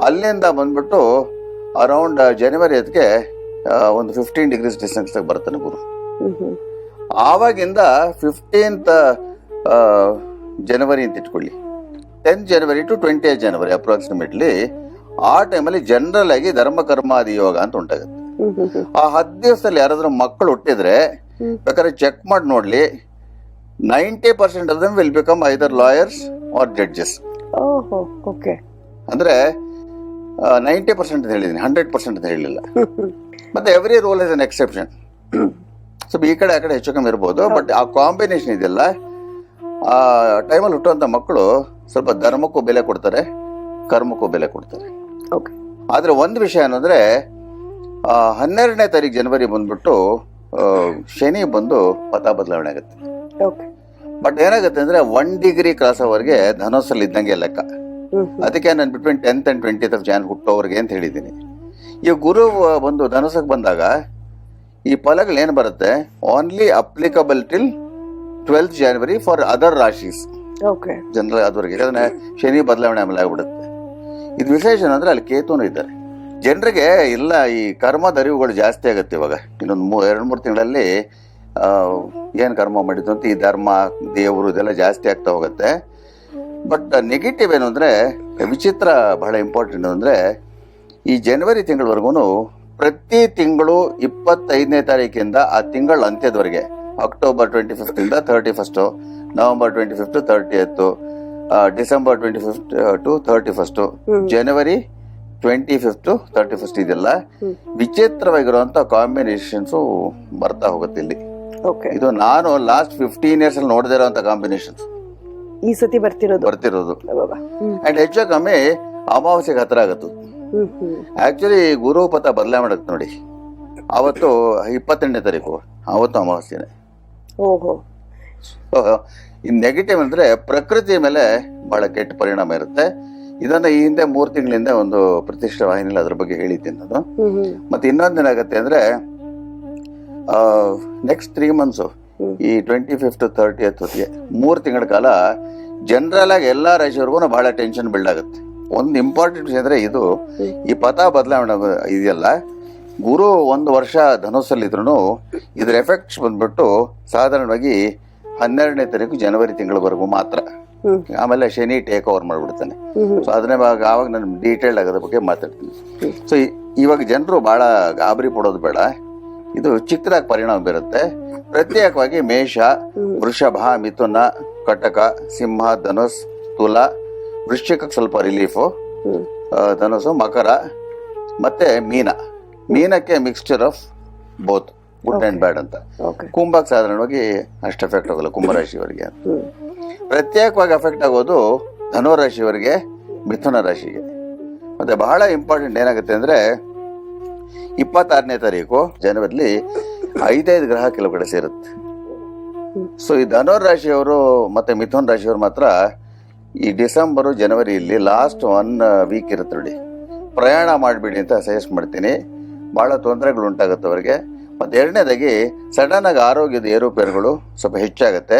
ಅಲ್ಲಿಂದ ಬಂದ್ಬಿಟ್ಟು ಅರೌಂಡ್ ಜನವರಿ ಅದಕ್ಕೆ ಒಂದು 15 ಡಿಗ್ರೀಸ್ ಡಿಸ್ಟೆನ್ಸ್ ಬರ್ತಾನೆ ಗುರು. ಆವಾಗಿಂದ 15th ಜನವರಿ ಅಂತ ಇಟ್ಕೊಳ್ಳಿ, 10th January to 20th January approximately, ಆ ಟೈಮಲ್ಲಿ ಜನರಲ್ ಆಗಿ ಧರ್ಮ ಕರ್ಮಾದಿ ಯೋಗ ಅಂತ ಉಂಟಾಗುತ್ತೆ. ಆ 10 ದಿವಸದಲ್ಲಿ ಯಾರಾದ್ರೂ ಮಕ್ಕಳು ಹುಟ್ಟಿದ್ರೆ ಬೇಕಾದ್ರೆ ಚೆಕ್ ಮಾಡಿ ನೋಡ್ಲಿ, 90% of them will become either lawyers or judges. ಓಹೋ, ಓಕೆ. ಅಂದ್ರೆ 90% ಅಂತ ಹೇಳಿದೀನಿ, 100% ಅಂತ ಹೇಳಿಲ್ಲ. ಮತ್ತೆ every rule is an exception. ಸ್ವಲ್ಪ ಈ ಕಡೆ ಆ ಕಡೆ ಹೆಚ್ಚು ಕಮ್ಮಿ ಇರ್ಬೋದು, ಬಟ್ ಆ ಕಾಂಬಿನೇಷನ್ ಇದೆಯಲ್ಲ, ಆ ಟೈಮಲ್ಲಿ ಹುಟ್ಟುವಂತ ಮಕ್ಕಳು ಸ್ವಲ್ಪ ಧರ್ಮಕ್ಕೂ ಬೆಲೆ ಕೊಡ್ತಾರೆ, ಕರ್ಮಕ್ಕೂ ಬೆಲೆ ಕೊಡ್ತಾರೆ. ಆದ್ರೆ ಒಂದು ವಿಷಯ ಏನಂದ್ರೆ 12ನೇ ತಾರೀಕು ಜನವರಿ ಬಂದ್ಬಿಟ್ಟು ಶನಿ ಬಂದು ಪಥ ಬದಲಾವಣೆ ಆಗುತ್ತೆ. ಬಟ್ ಏನಾಗುತ್ತೆ ಅಂದ್ರೆ 1 ಡಿಗ್ರಿ ಕ್ರಾಸ್ ಅವರ್ಗೆ ಧನುಸ್ಸಲ್ಲಿ ಇದ್ದಂಗೆ ಲೆಕ್ಕ. ಅದಕ್ಕೆ ನಾನು between 10th and 20th of Jan ಹುಟ್ಟೋವರೆಗೆ ಅಂತ ಹೇಳಿದ್ದೀನಿ. ಈ ಗುರು ಬಂದು ಧನುಸ್ಸಕ್ಕೆ ಬಂದಾಗ ಈ ಫಲಗಳು ಏನ್ ಬರುತ್ತೆ, only applicable till 12th January for other ರಾಶೀಸ್. ಜನರಲ್ ಅದುವರೆಗೆ ಯಾಕಂದ್ರೆ ಶನಿ ಬದಲಾವಣೆ ಆಮೇಲೆ ಆಗ್ಬಿಡುತ್ತೆ. ಇದು ವಿಶೇಷ ಅಂದ್ರೆ ಅಲ್ಲಿ ಕೇತುನು ಇದ್ದಾರೆ. ಜನರಿಗೆ ಇಲ್ಲ ಈ ಕರ್ಮದ ಅರಿವುಗಳು ಜಾಸ್ತಿ ಆಗುತ್ತೆ. ಇವಾಗ ಇನ್ನೊಂದು 2-3 ತಿಂಗಳಲ್ಲಿ ಏನ್ ಕರ್ಮ ಮಾಡಿದ್ದು ಅಂತ ಈ ಧರ್ಮ ದೇವರು ಇದೆಲ್ಲ ಜಾಸ್ತಿ ಆಗ್ತಾ ಹೋಗುತ್ತೆ. ಬಟ್ ನೆಗೆಟಿವ್ ಏನು ಅಂದ್ರೆ, ವಿಚಿತ್ರ ಬಹಳ ಇಂಪಾರ್ಟೆಂಟ್ ಅಂದ್ರೆ, ಈ ಜನವರಿ ತಿಂಗಳವರೆಗೂ ಪ್ರತಿ ತಿಂಗಳು 25ನೇ ತಾರೀಕಿಂದ ಆ ತಿಂಗಳ ಅಂತ್ಯದವರೆಗೆ, ಅಕ್ಟೋಬರ್ 25th ಇಂದ 31st, November 25th to 30th, December 25th to 31st, January 25th to 31st, ಇದೆಲ್ಲ ವಿಚಿತ್ರವಾಗಿರುವಂತ ಕಾಂಬಿನೇಷನ್ಸ್ ಬರ್ತಾ ಹೋಗುತ್ತೆ ಇಲ್ಲಿ. ಇದು ನಾನು ಲಾಸ್ಟ್ 15 years ಅಲ್ಲಿ ನೋಡದೇ ಇರುವಂತ ಕಾಂಬಿನೇಷನ್ಸ್ ಈ ಸತಿ ಬರ್ತಿರೋದು. ಅಂಡ್ ಹೆಚ್ಚು ಕಮ್ಮಿ ಅಮಾವಾಸ್ಯೆಗೆ ಹತ್ರ ಆಗುತ್ತೆ. ಆಕ್ಚುಲಿ ಗುರು ಪಥ ಬದಲಾವಣೆ ಮಾಡುತ್ತೆ ನೋಡಿ, ಅವತ್ತು 28ನೇ ತಾರೀಕು, ಅವತ್ತು ಅಮಾವಾಸ್ಯೆನೆ. ಇನ್ ನೆಗೆಟಿವ್ ಅಂದ್ರೆ ಪ್ರಕೃತಿ ಮೇಲೆ ಬಹಳ ಕೆಟ್ಟ ಪರಿಣಾಮ ಇರುತ್ತೆ. ಇದನ್ನ ಈ ಹಿಂದೆ 3 ತಿಂಗಳಿಂದ ಒಂದು ಪ್ರತಿಷ್ಠಾ ವಾಹಿನಿಯಲ್ಲಿ ಅದ್ರ ಬಗ್ಗೆ ಹೇಳಿದ್ದೀನಿ ನಾನು. ಮತ್ತೆ ಇನ್ನೊಂದೇನಾಗತ್ತೆ ಅಂದ್ರೆ, ನೆಕ್ಸ್ಟ್ 3 months, ಈ 25th to 30th ಹೊತ್ತಿಗೆ 3 ತಿಂಗಳ ಕಾಲ ಜನರಲ್ ಆಗಿ ಎಲ್ಲಾ ರಾಶಿಯವರೆಗೂ ಬಹಳ ಟೆನ್ಷನ್ ಬಿಲ್ಡ್ ಆಗುತ್ತೆ. ಒಂದು ಇಂಪಾರ್ಟೆಂಟ್ ವಿಷಯ ಅಂದ್ರೆ, ಇದು ಈ ಪಥ ಬದಲಾವಣೆ ಇದೆಯಲ್ಲ, ಗುರು 1 ವರ್ಷ ಧನುಸ್ಸಲ್ಲಿ ಇದ್ರು ಇದ್ರ ಎಫೆಕ್ಟ್ಸ್ ಬಂದ್ಬಿಟ್ಟು ಸಾಧಾರಣವಾಗಿ 12ನೇ ತಾರೀಕು ಜನವರಿ ತಿಂಗಳವರೆಗೂ ಮಾತ್ರ. ಆಮೇಲೆ ಶನಿ ಟೇಕ್ ಓವರ್ ಮಾಡ್ಬಿಡ್ತಾನೆ. ಸೊ ಅದನ್ನ ಆವಾಗ ನಾನು ಡೀಟೇಲ್ಡ್ ಆಗೋದ್ರ ಬಗ್ಗೆ ಮಾತಾಡ್ತೀನಿ. ಸೊ ಇವಾಗ ಜನರು ಬಹಳ ಗಾಬರಿ ಪಡೋದು ಬೇಡ, ಇದು ಚಿಕ್ಕದಾಗಿ ಪರಿಣಾಮ ಬೀರುತ್ತೆ. ಪ್ರತ್ಯೇಕವಾಗಿ ಮೇಷ, ವೃಷಭ, ಮಿಥುನ, ಕಟಕ, ಸಿಂಹ, ಧನುಸ್, ತುಲ, ವೃಶ್ಚಿಕಕ್ಕೆ ಸ್ವಲ್ಪ ರಿಲೀಫು, ಧನುಸು, ಮಕರ ಮತ್ತೆ ಮೀನಕ್ಕೆ mixture of both good and bad ಅಂತ. ಕುಂಭಕ್ಕೆ ಸಾಧಾರಣವಾಗಿ ಅಷ್ಟು ಎಫೆಕ್ಟ್ ಆಗೋಲ್ಲ, ಕುಂಭರಾಶಿಯವರಿಗೆ. ಪ್ರತ್ಯೇಕವಾಗಿ ಎಫೆಕ್ಟ್ ಆಗೋದು ಧನುರಾಶಿಯವರಿಗೆ, ಮಿಥುನ ರಾಶಿಗೆ. ಮತ್ತೆ ಬಹಳ ಇಂಪಾರ್ಟೆಂಟ್ ಏನಾಗುತ್ತೆ ಅಂದ್ರೆ, 26ನೇ ತಾರೀಕು ಜನವರಿಲಿ 5 ಗ್ರಹ ಕೆಲವು ಕಡೆ ಸೇರುತ್ತೆ. ಸೊ ಈ ಧನುರ್ ರಾಶಿಯವರು ಮತ್ತೆ ಮಿಥುನ್ ರಾಶಿಯವರು ಮಾತ್ರ ಈ ಡಿಸೆಂಬರ್ ಜನವರಿಯಲ್ಲಿ ಲಾಸ್ಟ್ 1 week ಇರುತ್ತೆ ನೋಡಿ, ಪ್ರಯಾಣ ಮಾಡಬೇಡಿ ಅಂತ ಸಜೆಸ್ಟ್ ಮಾಡ್ತೀನಿ. ಬಹಳ ತೊಂದರೆಗಳು ಉಂಟಾಗುತ್ತೆ ಅವರಿಗೆ. ಮತ್ತೆ ಎರಡನೇದಾಗಿ ಸಡನ್ ಆಗಿ ಆರೋಗ್ಯದ ಏರುಪೇರುಗಳು ಸ್ವಲ್ಪ ಹೆಚ್ಚಾಗುತ್ತೆ.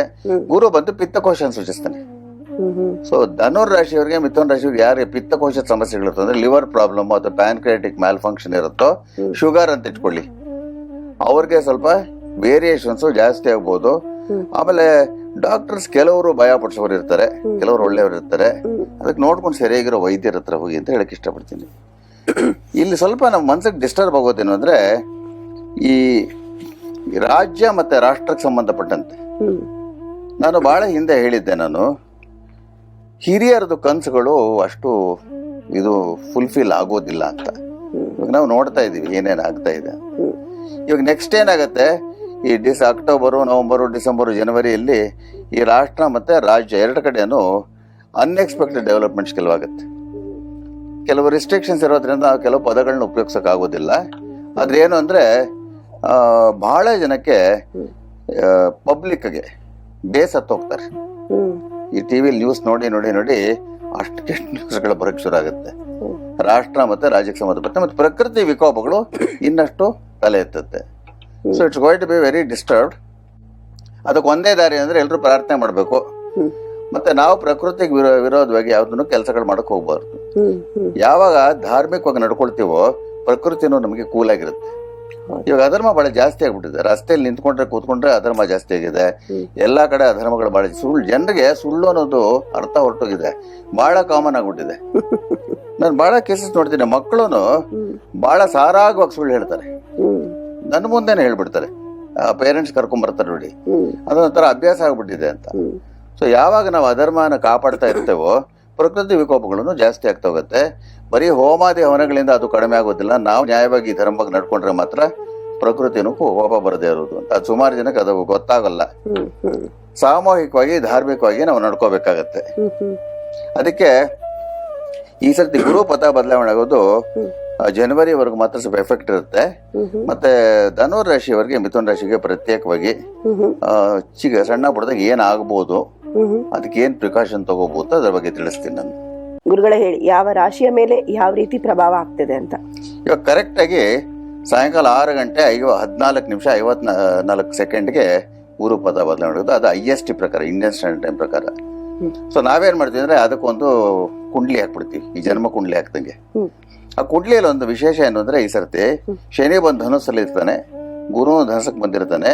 ಗುರು ಬಂದು ಪಿತ್ತಕೋಶ ಸೂಚಿಸ್ತಾನೆ. ಸೊ ಧನುರ್ ರಾಶಿಯವರಿಗೆ, ಮಿಥುನ್ ರಾಶಿಯವರಿಗೆ ಯಾರಿಗೆ ಪಿತ್ತಕೋಶದ ಸಮಸ್ಯೆಗಳಿರುತ್ತೆ ಅಂದ್ರೆ, ಲಿವರ್ ಪ್ರಾಬ್ಲಮ್ ಅಥವಾ ಪ್ಯಾನ್ಕ್ರಿಯಾಟಿಕ್ ಮ್ಯಾಲ್ ಫಂಕ್ಷನ್ ಇರುತ್ತೋ, ಶುಗರ್ ಅಂತ ಇಟ್ಕೊಳ್ಳಿ, ಅವ್ರಿಗೆ ಸ್ವಲ್ಪ ವೇರಿಯೇಷನ್ಸ್ ಜಾಸ್ತಿ ಆಗ್ಬೋದು. ಆಮೇಲೆ ಡಾಕ್ಟರ್ಸ್ ಕೆಲವರು ಭಯ ಪಡಿಸೋರು ಇರ್ತಾರೆ, ಕೆಲವರು ಒಳ್ಳೆಯವರು ಇರ್ತಾರೆ. ಅದಕ್ಕೆ ನೋಡ್ಕೊಂಡು ಸರಿಯಾಗಿರೋ ವೈದ್ಯರ ಹತ್ರ ಹೋಗಿ ಅಂತ ಹೇಳಕ್ ಇಷ್ಟಪಡ್ತೀನಿ. ಇಲ್ಲಿ ಸ್ವಲ್ಪ ನಮ್ಮ ಮನ್ಸಿಗೆ ಡಿಸ್ಟರ್ಬ್ ಆಗೋದೇನು ಅಂದ್ರೆ, ಈ ರಾಜ್ಯ ಮತ್ತೆ ರಾಷ್ಟ್ರಕ್ಕೆ ಸಂಬಂಧಪಟ್ಟಂತೆ ನಾನು ಬಹಳ ಹಿಂದೆ ಹೇಳಿದ್ದೆ, ನಾನು ಹಿರಿಯರದು ಕನಸುಗಳು ಅಷ್ಟು ಇದು ಫುಲ್ಫಿಲ್ ಆಗೋದಿಲ್ಲ ಅಂತ. ಇವಾಗ ನಾವು ನೋಡ್ತಾ ಇದೀವಿ ಏನೇನು ಆಗ್ತಾ ಇದೆ. ಇವಾಗ ನೆಕ್ಸ್ಟ್ ಏನಾಗತ್ತೆ, ಈ ಅಕ್ಟೋಬರು, ನವೆಂಬರು, ಡಿಸೆಂಬರು, ಜನವರಿಯಲ್ಲಿ ಈ ರಾಷ್ಟ್ರ ಮತ್ತೆ ರಾಜ್ಯ ಎರಡು ಕಡೆನೂ ಅನ್ಎಕ್ಸ್ಪೆಕ್ಟೆಡ್ ಡೆವಲಪ್ಮೆಂಟ್ಸ್ ಕೆಲವಾಗುತ್ತೆ. ಕೆಲವು ರಿಸ್ಟ್ರಿಕ್ಷನ್ಸ್ ಇರೋದ್ರಿಂದ ಕೆಲವು ಪದಗಳನ್ನ ಉಪಯೋಗಿಸಕ್ ಆಗೋದಿಲ್ಲ. ಆದ್ರೆ ಏನು ಅಂದ್ರೆ, ಬಹಳ ಜನಕ್ಕೆ ಪಬ್ಲಿಕ್ಗೆ ಬೇಸ್ ಹತ್ತು ಹೋಗ್ತಾರೆ. ಈ ಟಿವಿಲಿ ನ್ಯೂಸ್ ನೋಡಿ ನೋಡಿ ನೋಡಿ ಅಷ್ಟು ಕೆಟ್ಟ ನ್ಯೂಸ್ಗಳು ಬರಕ್ ಶುರು ಆಗುತ್ತೆ. ರಾಷ್ಟ್ರ ಮತ್ತೆ ರಾಜ್ಯಕ್ಕೆ ಸಂಬಂಧಪಟ್ಟ ಮತ್ತೆ ಪ್ರಕೃತಿ ವಿಕೋಪಗಳು ಇನ್ನಷ್ಟು ತಲೆ ಎತ್ತುತ್ತೆ. So it's going to be very disturbed. ಅದಕ್ಕೆ ಒಂದೇ ದಾರಿ ಅಂದ್ರೆ ಎಲ್ಲರೂ ಪ್ರಾರ್ಥನೆ ಮಾಡಬೇಕು. ಮತ್ತೆ ನಾವು ಪ್ರಕೃತಿಗೆ ವಿರೋಧವಾಗಿ ಯಾವ್ದನ್ನು ಕೆಲಸಗಳು ಮಾಡಕ್ ಹೋಗ್ಬಾರ್ದು. ಯಾವಾಗ ಧಾರ್ಮಿಕವಾಗಿ ನಡ್ಕೊಳ್ತೀವೋ ಪ್ರಕೃತಿನೂ ನಮಗೆ ಕೂಲ್ ಆಗಿರುತ್ತೆ. ಇವಾಗ ಅಧರ್ಮ ಬಹಳ ಜಾಸ್ತಿ ಆಗ್ಬಿಟ್ಟಿದೆ. ರಸ್ತೆಯಲ್ಲಿ ನಿಂತ್ಕೊಂಡ್ರೆ ಕೂತ್ಕೊಂಡ್ರೆ ಅಧರ್ಮ ಜಾಸ್ತಿ ಆಗಿದೆ. ಎಲ್ಲಾ ಕಡೆ ಅಧರ್ಮಗಳು ಬಹಳ, ಜನರಿಗೆ ಸುಳ್ಳು ಅನ್ನೋದು ಅರ್ಥ ಹೊರಟೋಗಿದೆ, ಬಹಳ ಕಾಮನ್ ಆಗ್ಬಿಟ್ಟಿದೆ. ನಾನು ಬಹಳ ಕೇಸಸ್ ನೋಡ್ತೀನಿ, ಮಕ್ಕಳು ಬಹಳ ಸಾರಾಗವಾಗಿ ಸುಳ್ಳು ಹೇಳ್ತಾರೆ. ನನ್ನ ಮುಂದೆನೆ ಹೇಳ್ಬಿಡ್ತಾರೆ, ಪೇರೆಂಟ್ಸ್ ಕರ್ಕೊಂಡ್ ಬರ್ತಾರೆ ನೋಡಿ, ಅದೊಂಥರ ಅಭ್ಯಾಸ ಆಗ್ಬಿಟ್ಟಿದೆ ಅಂತ. ಸೊ ಯಾವಾಗ ನಾವು ಅಧರ್ಮನ ಕಾಪಾಡ್ತಾ ಇರ್ತೇವೋ ಪ್ರಕೃತಿ ವಿಕೋಪಗಳನ್ನು ಜಾಸ್ತಿ ಆಗ್ತಾ ಹೋಗುತ್ತೆ. ಬರೀ ಹೋಮಾದಿ ಹವನಗಳಿಂದ ಅದು ಕಡಿಮೆ ಆಗೋದಿಲ್ಲ. ನಾವು ನ್ಯಾಯವಾಗಿ ಧರ್ಮಕ್ಕೆ ನಡ್ಕೊಂಡ್ರೆ ಮಾತ್ರ ಪ್ರಕೃತಿನೂ ಕೋಪ ಬರದೇ ಇರೋದು ಅಂತ. ಅದು ಸುಮಾರು ಜನಕ್ಕೆ ಅದು ಗೊತ್ತಾಗಲ್ಲ. ಸಾಮೂಹಿಕವಾಗಿ ಧಾರ್ಮಿಕವಾಗಿ ನಾವು ನಡ್ಕೋಬೇಕಾಗತ್ತೆ. ಅದಕ್ಕೆ ಈ ಸರ್ತಿ ಗುರು ಪಥ ಬದಲಾವಣೆ ಆಗೋದು ಜನವರಿವರೆಗೂ ಮಾತ್ರ ಸ್ವಲ್ಪ ಎಫೆಕ್ಟ್ ಇರುತ್ತೆ. ಮತ್ತೆ ಧನುರ್ ರಾಶಿಯವರಿಗೆ, ಮಿಥುನ್ ರಾಶಿಗೆ ಪ್ರತ್ಯೇಕವಾಗಿ ಸಣ್ಣ ಪುಟ್ಟದಾಗ ಏನಾಗಬಹುದು, ಅದಕ್ಕೆ ಏನ್ ಪ್ರಿಕಾಷನ್ ತಗೋಬಹುದು ಅದ್ರ ಬಗ್ಗೆ ತಿಳಿಸ್ತೀನಿ ನಾನು. ಗುರುಗಳೇ ಹೇಳಿ, ಯಾವ ರಾಶಿಯ ಮೇಲೆ ಯಾವ ರೀತಿ ಪ್ರಭಾವ ಆಗ್ತಿದೆ ಅಂತ. ಇವಾಗ ಕರೆಕ್ಟ್ ಆಗಿ ಸಾಯಂಕಾಲ 6 ಗಂಟೆ 14 ನಿಮಿಷ 54 ಸೆಕೆಂಡ್ಗೆ ಗುರು ಪಥ ಬದಲಾವಣೆ ಆಗೋದು. ಅದು IST ಪ್ರಕಾರ, ಇಂಡಿಯನ್ ಸ್ಟ್ಯಾಂಡರ್ಡ್ ಟೈಮ್ ಪ್ರಕಾರ. ಸೊ ನಾವೇನ್ ಮಾಡ್ತೀವಿ ಅಂದ್ರೆ ಅದಕ್ಕೊಂದು ಕುಂಡ್ಲಿ ಹಾಕ್ಬಿಡ್ತೀವಿ, ಈ ಜನ್ಮ ಕುಂಡ್ಲಿ ಹಾಕ್ದಂಗೆ. ಆ ಕುಂಡ್ಲಿಯಲ್ಲಿ ಒಂದು ವಿಶೇಷ ಏನು ಅಂದ್ರೆ, ಈ ಸರ್ತಿ ಶನಿ ಬಂದು ಧನುಸ್ಸಲ್ಲಿ ಇರ್ತಾನೆ, ಗುರು ಧನಸಕ್ಕೆ ಬಂದಿರ್ತಾನೆ,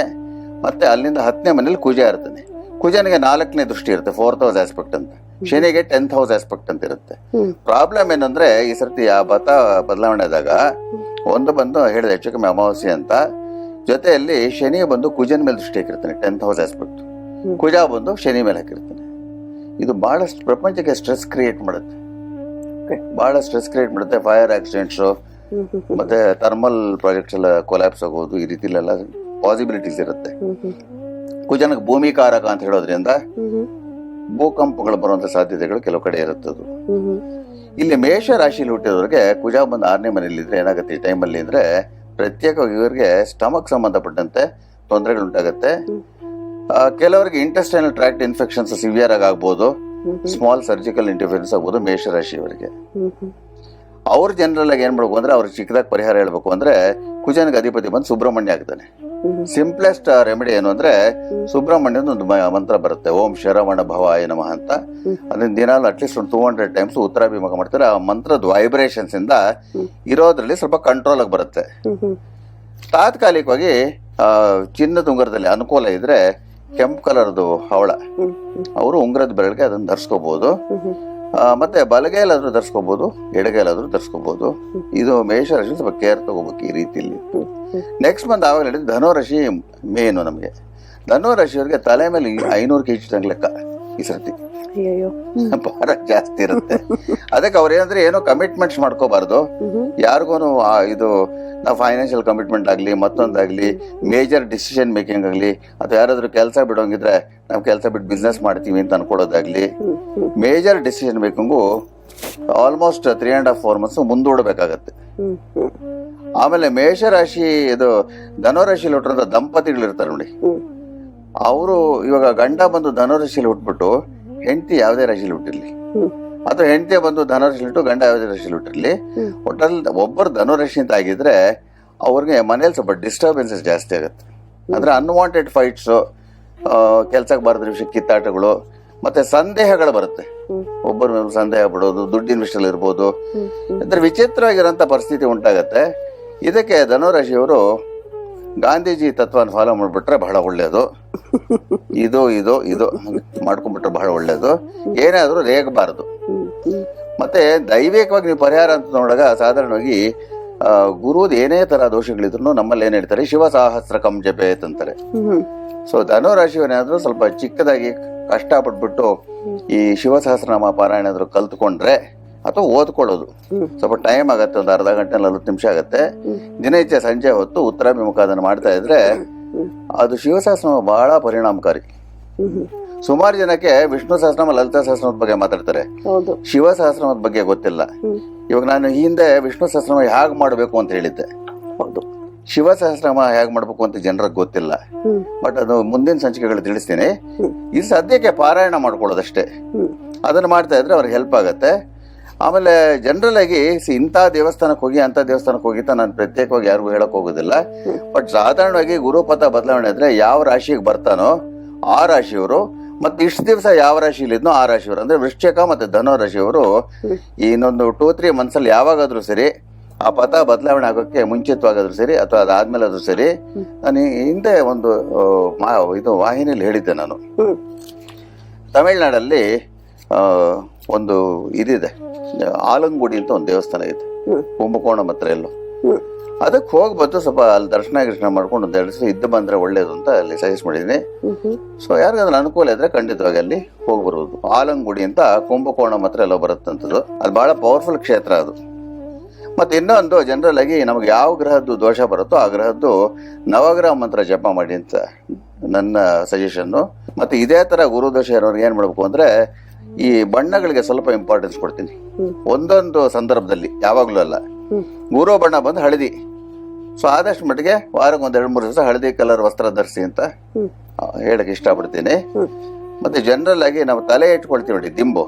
ಮತ್ತೆ ಅಲ್ಲಿಂದ 10ನೇ ಮನೇಲಿ ಕುಜ ಇರ್ತಾನೆ. ಕುಜನಿಗೆ 4ನೇ ದೃಷ್ಟಿ ಇರುತ್ತೆ, 4th ಹೌಸ್ ಆಸ್ಪೆಕ್ಟ್ ಅಂತ. ಶನಿಗೆ 10th ಹೌಸ್ ಆಸ್ಪೆಕ್ಟ್ ಅಂತ ಇರುತ್ತೆ. ಪ್ರಾಬ್ಲಮ್ ಏನಂದ್ರೆ, ಈ ಸರ್ತಿ ಆ ಪಥ ಬದಲಾವಣೆ ಆದಾಗ ಒಂದು ಬಂದು ಹೇಳಿದೆ ಹೆಚ್ಚು ಕಮ್ಮಿ ಅಮಾವಾಸ್ಯೆ ಅಂತ, ಜೊತೆಯಲ್ಲಿ ಶನಿ ಬಂದು ಕುಜನ್ ಮೇಲೆ ದೃಷ್ಟಿ ಹಾಕಿರ್ತಾನೆ, 10th ಹೌಸ್ ಆಸ್ಪೆಕ್ಟ್. ಕುಜ ಬಂದು ಶನಿ ಮೇಲೆ ಹಾಕಿರ್ತಾನೆ. ಇದು ಬಹಳಷ್ಟು ಪ್ರಪಂಚಕ್ಕೆ ಸ್ಟ್ರೆಸ್ ಕ್ರಿಯೇಟ್ ಮಾಡುತ್ತೆ, ಬಹಳ ಸ್ಟ್ರೆಸ್ ಕ್ರಿಯೇಟ್ ಮಾಡುತ್ತೆ. ಫೈರ್ ಆಕ್ಸಿಡೆಂಟ್ಸ್ ಮತ್ತೆ ಥರ್ಮಲ್ ಪ್ರಾಜೆಕ್ಟ್ಸ್ ಎಲ್ಲ ಕೊಲ್ಯಾಪ್ಸ್ ಆಗೋದು, ಈ ರೀತಿಲೆಲ್ಲ ಪಾಸಿಬಿಲಿಟೀಸ್ ಇರುತ್ತೆ. ಕುಜನಕ್ಕೆ ಭೂಮಿಕಾರಕ ಅಂತ ಹೇಳೋದ್ರಿಂದ ಭೂಕಂಪಗಳು ಬರುವಂತ ಸಾಧ್ಯತೆಗಳು ಕೆಲವು ಕಡೆ ಇರುತ್ತದು. ಇಲ್ಲಿ ಮೇಷ ರಾಶಿಯಲ್ಲಿ ಹುಟ್ಟಿದವ್ರಿಗೆ ಕುಜ ಬಂದು 6ನೇ ಮನೆಯಲ್ಲಿ ಇದ್ರೆ ಏನಾಗುತ್ತೆ ಈ ಟೈಮಲ್ಲಿ ಅಂದ್ರೆ, ಪ್ರತ್ಯೇಕವಾಗಿ ಇವರಿಗೆ ಸ್ಟಮಕ್ ಸಂಬಂಧಪಟ್ಟಂತೆ ತೊಂದರೆಗಳು ಉಂಟಾಗುತ್ತೆ. ಕೆಲವರಿಗೆ ಇಂಟೆಸ್ಟೈನಲ್ ಟ್ರ್ಯಾಕ್ಟ್ ಇನ್ಫೆಕ್ಷನ್ಸ್ ಸಿವಿಯರ್ ಆಗಿ ಆಗ್ಬೋದು, ಸ್ಮಾಲ್ ಸರ್ಜಿಕಲ್ ಇಂಟರ್ಫಿಯರೆನ್ಸ್ ಆಗ್ಬೋದು ಮೇಷರಾಶಿಯವರಿಗೆ. ಅವ್ರ ಜನರಲ್ ಆಗಿ ಏನ್ ಮಾಡ್ಬೇಕು ಅಂದ್ರೆ, ಅವ್ರಿಗೆ ಚಿಕ್ಕದಾಗಿ ಪರಿಹಾರ ಹೇಳ್ಬೇಕು ಅಂದ್ರೆ, ಕುಜನಿಗೆ ಅಧಿಪತಿ ಬಂದು ಸುಬ್ರಹ್ಮಣ್ಯ ಆಗ್ತಾನೆ. ಸಿಂಪ್ಲೆಸ್ಟ್ ರೆಮಿಡಿ ಏನು ಅಂದ್ರೆ, ಸುಬ್ರಹ್ಮಣ್ಯದ ಒಂದು ಮಂತ್ರ ಬರುತ್ತೆ, ಓಂ ಶರವಣ ಭವಾಯ ನಮಃ ಅಂತ. ಅದನ್ನ ದಿನಾಲು ಅಟ್ಲೀಸ್ಟ್ ಒಂದು 200 ಟೈಮ್ಸ್ ಉತ್ತರಾಭಿಮುಖ ಮಾಡ್ತಾರೆ. ಆ ಮಂತ್ರದ ವೈಬ್ರೇಷನ್ಸ್ ಇಂದ ಇರೋದ್ರಲ್ಲಿ ಸ್ವಲ್ಪ ಕಂಟ್ರೋಲ್ ಆಗಿ ಬರುತ್ತೆ. ತಾತ್ಕಾಲಿಕವಾಗಿ ಚಿನ್ನದ ಉಂಗುರದಲ್ಲಿ ಅನುಕೂಲ ಇದ್ರೆ ಕೆಂಪು ಕಲರ್ದು ಹವಳ ಅವರು ಉಂಗುರದ ಬೆರಳಿಗೆ ಅದನ್ನ ಧರಿಸ್ಕೋಬಹುದು. ಮತ್ತೆ ಬಲಗೈಲಾದ್ರೂ ಧರಿಸ್ಕೋಬಹುದು, ಎಡಗೈಲಾದ್ರೂ ಧರಿಸ್ಕೋಬಹುದು. ಇದು ಮೇಷರಾಶಿ ಸ್ವಲ್ಪ ಕೇರ್ ತಗೋಬೇಕು ಈ ರೀತಿಯಲ್ಲಿ. ನೆಕ್ಸ್ಟ್ ಬಂದು ಆವಾಗ ಹೇಳಿದ್ರೆ ಧನುರಾಶಿ ಮೇನು. ನಮಗೆ ಧನುರಾಶಿಯವರಿಗೆ ತಲೆ ಮೇಲೆ 500 kg ತಂಗ್ ಲೆಕ್ಕ ಈ ಸರ್ತಿ ಭಾರ ಜಾಸ್ತಿ ಇರುತ್ತೆ. ಅದಕ್ಕೆ ಅವ್ರ ಏನಂದ್ರೆ ಏನೋ ಕಮಿಟ್ಮೆಂಟ್ಸ್ ಮಾಡ್ಕೋಬಾರ್ದು ಯಾರಿಗೂನು. ಇದು ನಾವು ಫೈನಾನ್ಷಿಯಲ್ ಕಮಿಟ್ಮೆಂಟ್ ಆಗ್ಲಿ, ಮತ್ತೊಂದಾಗ್ಲಿ, ಮೇಜರ್ ಡಿಸಿಷನ್ ಮೇಕಿಂಗ್ ಆಗ್ಲಿ, ಅಥವಾ ಯಾರಾದ್ರೂ ಕೆಲಸ ಬಿಡೋಂಗಿದ್ರೆ ನಾವು ಕೆಲಸ ಬಿಟ್ಟು ಬಿಸ್ನೆಸ್ ಮಾಡ್ತೀವಿ ಅಂತ ಅನ್ಕೊಳ್ಳೋದಾಗ್ಲಿ, major decision making almost 3.5-4 months ಮುಂದೂಡಬೇಕಾಗತ್ತೆ. ಆಮೇಲೆ ಮೇಷರಾಶಿ ಇದು ಧನುರಾಶಿಯಲ್ಲಿ ಹುಟ್ಟಿರೋ ದಂಪತಿಗಳು ಇರ್ತಾರೆ ನೋಡಿ, ಅವರು ಇವಾಗ ಗಂಡ ಬಂದು ಧನುರಾಶಿಯಲ್ಲಿ ಹುಟ್ಬಿಟ್ಟು ಹೆಂಡತಿ ಯಾವುದೇ ರಾಶಿಯಲ್ಲಿ ಹುಟ್ಟಿರ್ಲಿ, ಅಥವಾ ಹೆಂಡತಿ ಬಂದು ಧನುರಾಶಿಯಲ್ಲಿ ಹುಟ್ಟು ಗಂಡ ಯಾವುದೇ ರಾಶಿಯಲ್ಲಿ ಹುಟ್ಟಿರ್ಲಿ, ಒಟ್ಟಲ್ಲಿ ಒಬ್ಬರು ಧನುರಾಶಿ ಅಂತ ಆಗಿದ್ರೆ ಅವ್ರಿಗೆ ಮನೇಲಿ ಸ್ವಲ್ಪ ಡಿಸ್ಟರ್ಬೆನ್ಸಸ್ ಜಾಸ್ತಿ ಆಗುತ್ತೆ. ಅಂದ್ರೆ ಅನ್ವಾಂಟೆಡ್ ಫೈಟ್ಸ್, ಕೆಲ್ಸಕ್ಕೆ ಬಾರದ ವಿಷಯ ಕಿತ್ತಾಟಗಳು, ಮತ್ತೆ ಸಂದೇಹಗಳು ಬರುತ್ತೆ. ಒಬ್ಬರ ಮೇಲೆ ಸಂದೇಹ ಬಿಡೋದು, ದುಡ್ಡಿನ ವಿಷಯದಲ್ಲಿ ಇರ್ಬೋದು. ಅಂದ್ರೆ ವಿಚಿತ್ರವಾಗಿರೋಂಥ ಪರಿಸ್ಥಿತಿ ಉಂಟಾಗತ್ತೆ. ಇದಕ್ಕೆ ಧನುರಾಶಿಯವರು ಗಾಂಧೀಜಿ ತತ್ವನ ಫಾಲೋ ಮಾಡ್ಬಿಟ್ರೆ ಬಹಳ ಒಳ್ಳೇದು. ಇದು ಇದು ಇದು ಮಾಡ್ಕೊಂಡ್ಬಿಟ್ರೆ ಬಹಳ ಒಳ್ಳೇದು. ಏನಾದ್ರೂ ರೇಗಬಾರದು. ಮತ್ತೆ ದೈವಿಕವಾಗಿ ನೀವು ಪರಿಹಾರ ಅಂತ ನೋಡಿದಾಗ ಸಾಧಾರಣವಾಗಿ ಗುರುದ್ ಏನೇ ತರ ದೋಷಗಳಿದ್ರು ನಮ್ಮಲ್ಲಿ ಏನ್ ಹೇಳ್ತಾರೆ, ಶಿವಸಹಸ್ರಕಂ ಜಪೇತ್ ಅಂತಾರೆ. ಸೊ ಧನುರಾಶಿಯವರೇನಾದ್ರೂ ಸ್ವಲ್ಪ ಚಿಕ್ಕದಾಗಿ ಕಷ್ಟಪಟ್ಬಿಟ್ಟು ಈ ಶಿವಸಹಸ್ರನಾಮ ಪಾರಾಯಣ ಏನಾದ್ರು ಕಲ್ತ್ಕೊಂಡ್ರೆ, ಅಥವಾ ಓದ್ಕೊಳ್ಳೋದು ಸ್ವಲ್ಪ ಟೈಮ್ ಆಗತ್ತೆ, ಒಂದು ಅರ್ಧ ಗಂಟೆ 40 ನಿಮಿಷ ಆಗತ್ತೆ. ದಿನನಿತ್ಯ ಸಂಜೆ ಹೊತ್ತು ಉತ್ತರಾಭಿಮುಖ ಅದನ್ನು ಮಾಡ್ತಾ ಇದ್ರೆ ಅದು ಶಿವಸಹಸ್ರನಾಮ ಬಹಳ ಪರಿಣಾಮಕಾರಿ. ಸುಮಾರು ಜನಕ್ಕೆ ವಿಷ್ಣು ಸಹಸ್ರನಾಮ, ಲಲಿತಾ ಸಹಸ್ರನಾಮದ ಬಗ್ಗೆ ಮಾತಾಡ್ತಾರೆ, ಶಿವ ಸಹಸ್ರನಾಮದ ಬಗ್ಗೆ ಗೊತ್ತಿಲ್ಲ. ಇವಾಗ ನಾನು ಹಿಂದೆ ವಿಷ್ಣು ಸಹಸ್ರನಾಮ ಹೇಗೆ ಮಾಡಬೇಕು ಅಂತ ಹೇಳಿದ್ದೆ, ಶಿವ ಸಹಸ್ರನಾಮ ಹೇಗೆ ಮಾಡ್ಬೇಕು ಅಂತ ಜನರಿಗೆ ಗೊತ್ತಿಲ್ಲ. ಬಟ್ ಅದು ಮುಂದಿನ ಸಂಚಿಕೆಗಳು ತಿಳಿಸ್ತೀನಿ. ಇದು ಸದ್ಯಕ್ಕೆ ಪಾರಾಯಣ ಮಾಡ್ಕೊಳ್ಳೋದಷ್ಟೇ. ಅದನ್ನ ಮಾಡ್ತಾ ಇದ್ರೆ ಅವ್ರಿಗೆ ಹೆಲ್ಪ್ ಆಗತ್ತೆ. ಆಮೇಲೆ ಜನರಲ್ ಆಗಿ ಇಂಥ ದೇವಸ್ಥಾನಕ್ಕೆ ಹೋಗಿ ಅಂತ ದೇವಸ್ಥಾನಕ್ಕೆ ಹೋಗಿತ್ತ ನಾನು ಪ್ರತ್ಯೇಕವಾಗಿ ಯಾರಿಗೂ ಹೇಳಕ್ ಹೋಗೋದಿಲ್ಲ. ಬಟ್ ಸಾಧಾರಣವಾಗಿ ಗುರುಪಥ ಬದಲಾವಣೆ ಆದ್ರೆ ಯಾವ ರಾಶಿಗೆ ಬರ್ತಾನೋ ಆ ರಾಶಿಯವರು, ಮತ್ತೆ ಇಷ್ಟು ದಿವಸ ಯಾವ ರಾಶಿಲಿದ್ನೋ ಆ ರಾಶಿಯವರು, ಅಂದ್ರೆ ವೃಶ್ಚಿಕ ಮತ್ತೆ ಧನು ರಾಶಿಯವರು ಇನ್ನೊಂದು 2-3 months ಅಲ್ಲಿ ಯಾವಾಗಾದ್ರೂ ಸರಿ ಆ ಪಥ ಬದಲಾವಣೆ ಆಗೋಕ್ಕೆ ಮುಂಚಿತವಾಗಾದ್ರೂ ಸರಿ ಅಥವಾ ಅದಾದ್ಮೇಲೆ ಆದ್ರೂ ಸರಿ, ನಾನು ಹಿಂದೆ ಒಂದು ಇದು ವಾಹಿನಿಯಲ್ಲಿ ಹೇಳಿದ್ದೆ ನಾನು. ತಮಿಳ್ನಾಡಲ್ಲಿ ಒಂದು ಇದಿದೆ, ಆಲಂಗುಡಿ ಅಂತ ಒಂದು ದೇವಸ್ಥಾನ ಇದೆ, ಕುಂಭಕೋಣಂ ಹತ್ರ ಎಲ್ಲೋ. ಅದಕ್ಕೆ ಹೋಗಿ ಬಂದು ಸ್ವಲ್ಪ ಅಲ್ಲಿ ದರ್ಶನ ಮಾಡ್ಕೊಂಡು ಒಂದು 2 ದಿವಸ ಇದ್ದು ಬಂದ್ರೆ ಒಳ್ಳೇದು ಅಂತ ಅಲ್ಲಿ ಸಜೆಸ್ಟ್ ಮಾಡಿದ್ದೀನಿ. ಸೊ ಯಾರಿಗಾದ್ರೂ ಅನುಕೂಲ ಇದ್ರೆ ಖಂಡಿತವಾಗಿ ಅಲ್ಲಿ ಹೋಗಿ ಬರುವುದು. ಆಲಂಗುಡಿ ಅಂತ ಕುಂಭಕೋಣಂ ಹತ್ರ ಎಲ್ಲ ಬರುತ್ತಂಥದ್ದು. ಅದು ಬಹಳ ಪವರ್ಫುಲ್ ಕ್ಷೇತ್ರ ಅದು. ಮತ್ತೆ ಇನ್ನೊಂದು ಜನರಲ್ ಆಗಿ ನಮ್ಗೆ ಯಾವ ಗ್ರಹದ್ದು ದೋಷ ಬರುತ್ತೋ ಆ ಗ್ರಹದ್ದು ನವಗ್ರಹ ಮಂತ್ರ ಜಪ ಮಾಡಿ ಅಂತ ನನ್ನ ಸಜೆಷನ್ನು. ಮತ್ತೆ ಇದೇ ತರ ಗುರುದೋಷ ಇರೋರಿಗೆ ಏನ್ ಮಾಡ್ಬೇಕು ಅಂದ್ರೆ ಈ ಬಣ್ಣಗಳಿಗೆ ಸ್ವಲ್ಪ ಇಂಪಾರ್ಟೆನ್ಸ್ ಕೊಡ್ತೀನಿ. ಒಂದೊಂದು ಸಂದರ್ಭದಲ್ಲಿ, ಯಾವಾಗ್ಲೂ ಅಲ್ಲ. ಗುರು ಬಣ್ಣ ಬಂದು ಹಳದಿ. ಸೊ ಆದಷ್ಟು ಮಟ್ಟಿಗೆ ವಾರಕ್ಕೆ 1-2-3 ದಿವಸ ಹಳದಿ ಕಲರ್ ವಸ್ತ್ರ ಧರಿಸಿ ಅಂತ ಹೇಳಕ್ ಇಷ್ಟಪಡ್ತೀನಿ. ಮತ್ತೆ ಜನರಲ್ ಆಗಿ ನಾವು ತಲೆ ಇಟ್ಕೊಳ್ತೀವಿ ನೋಡಿ, ದಿಂಬು,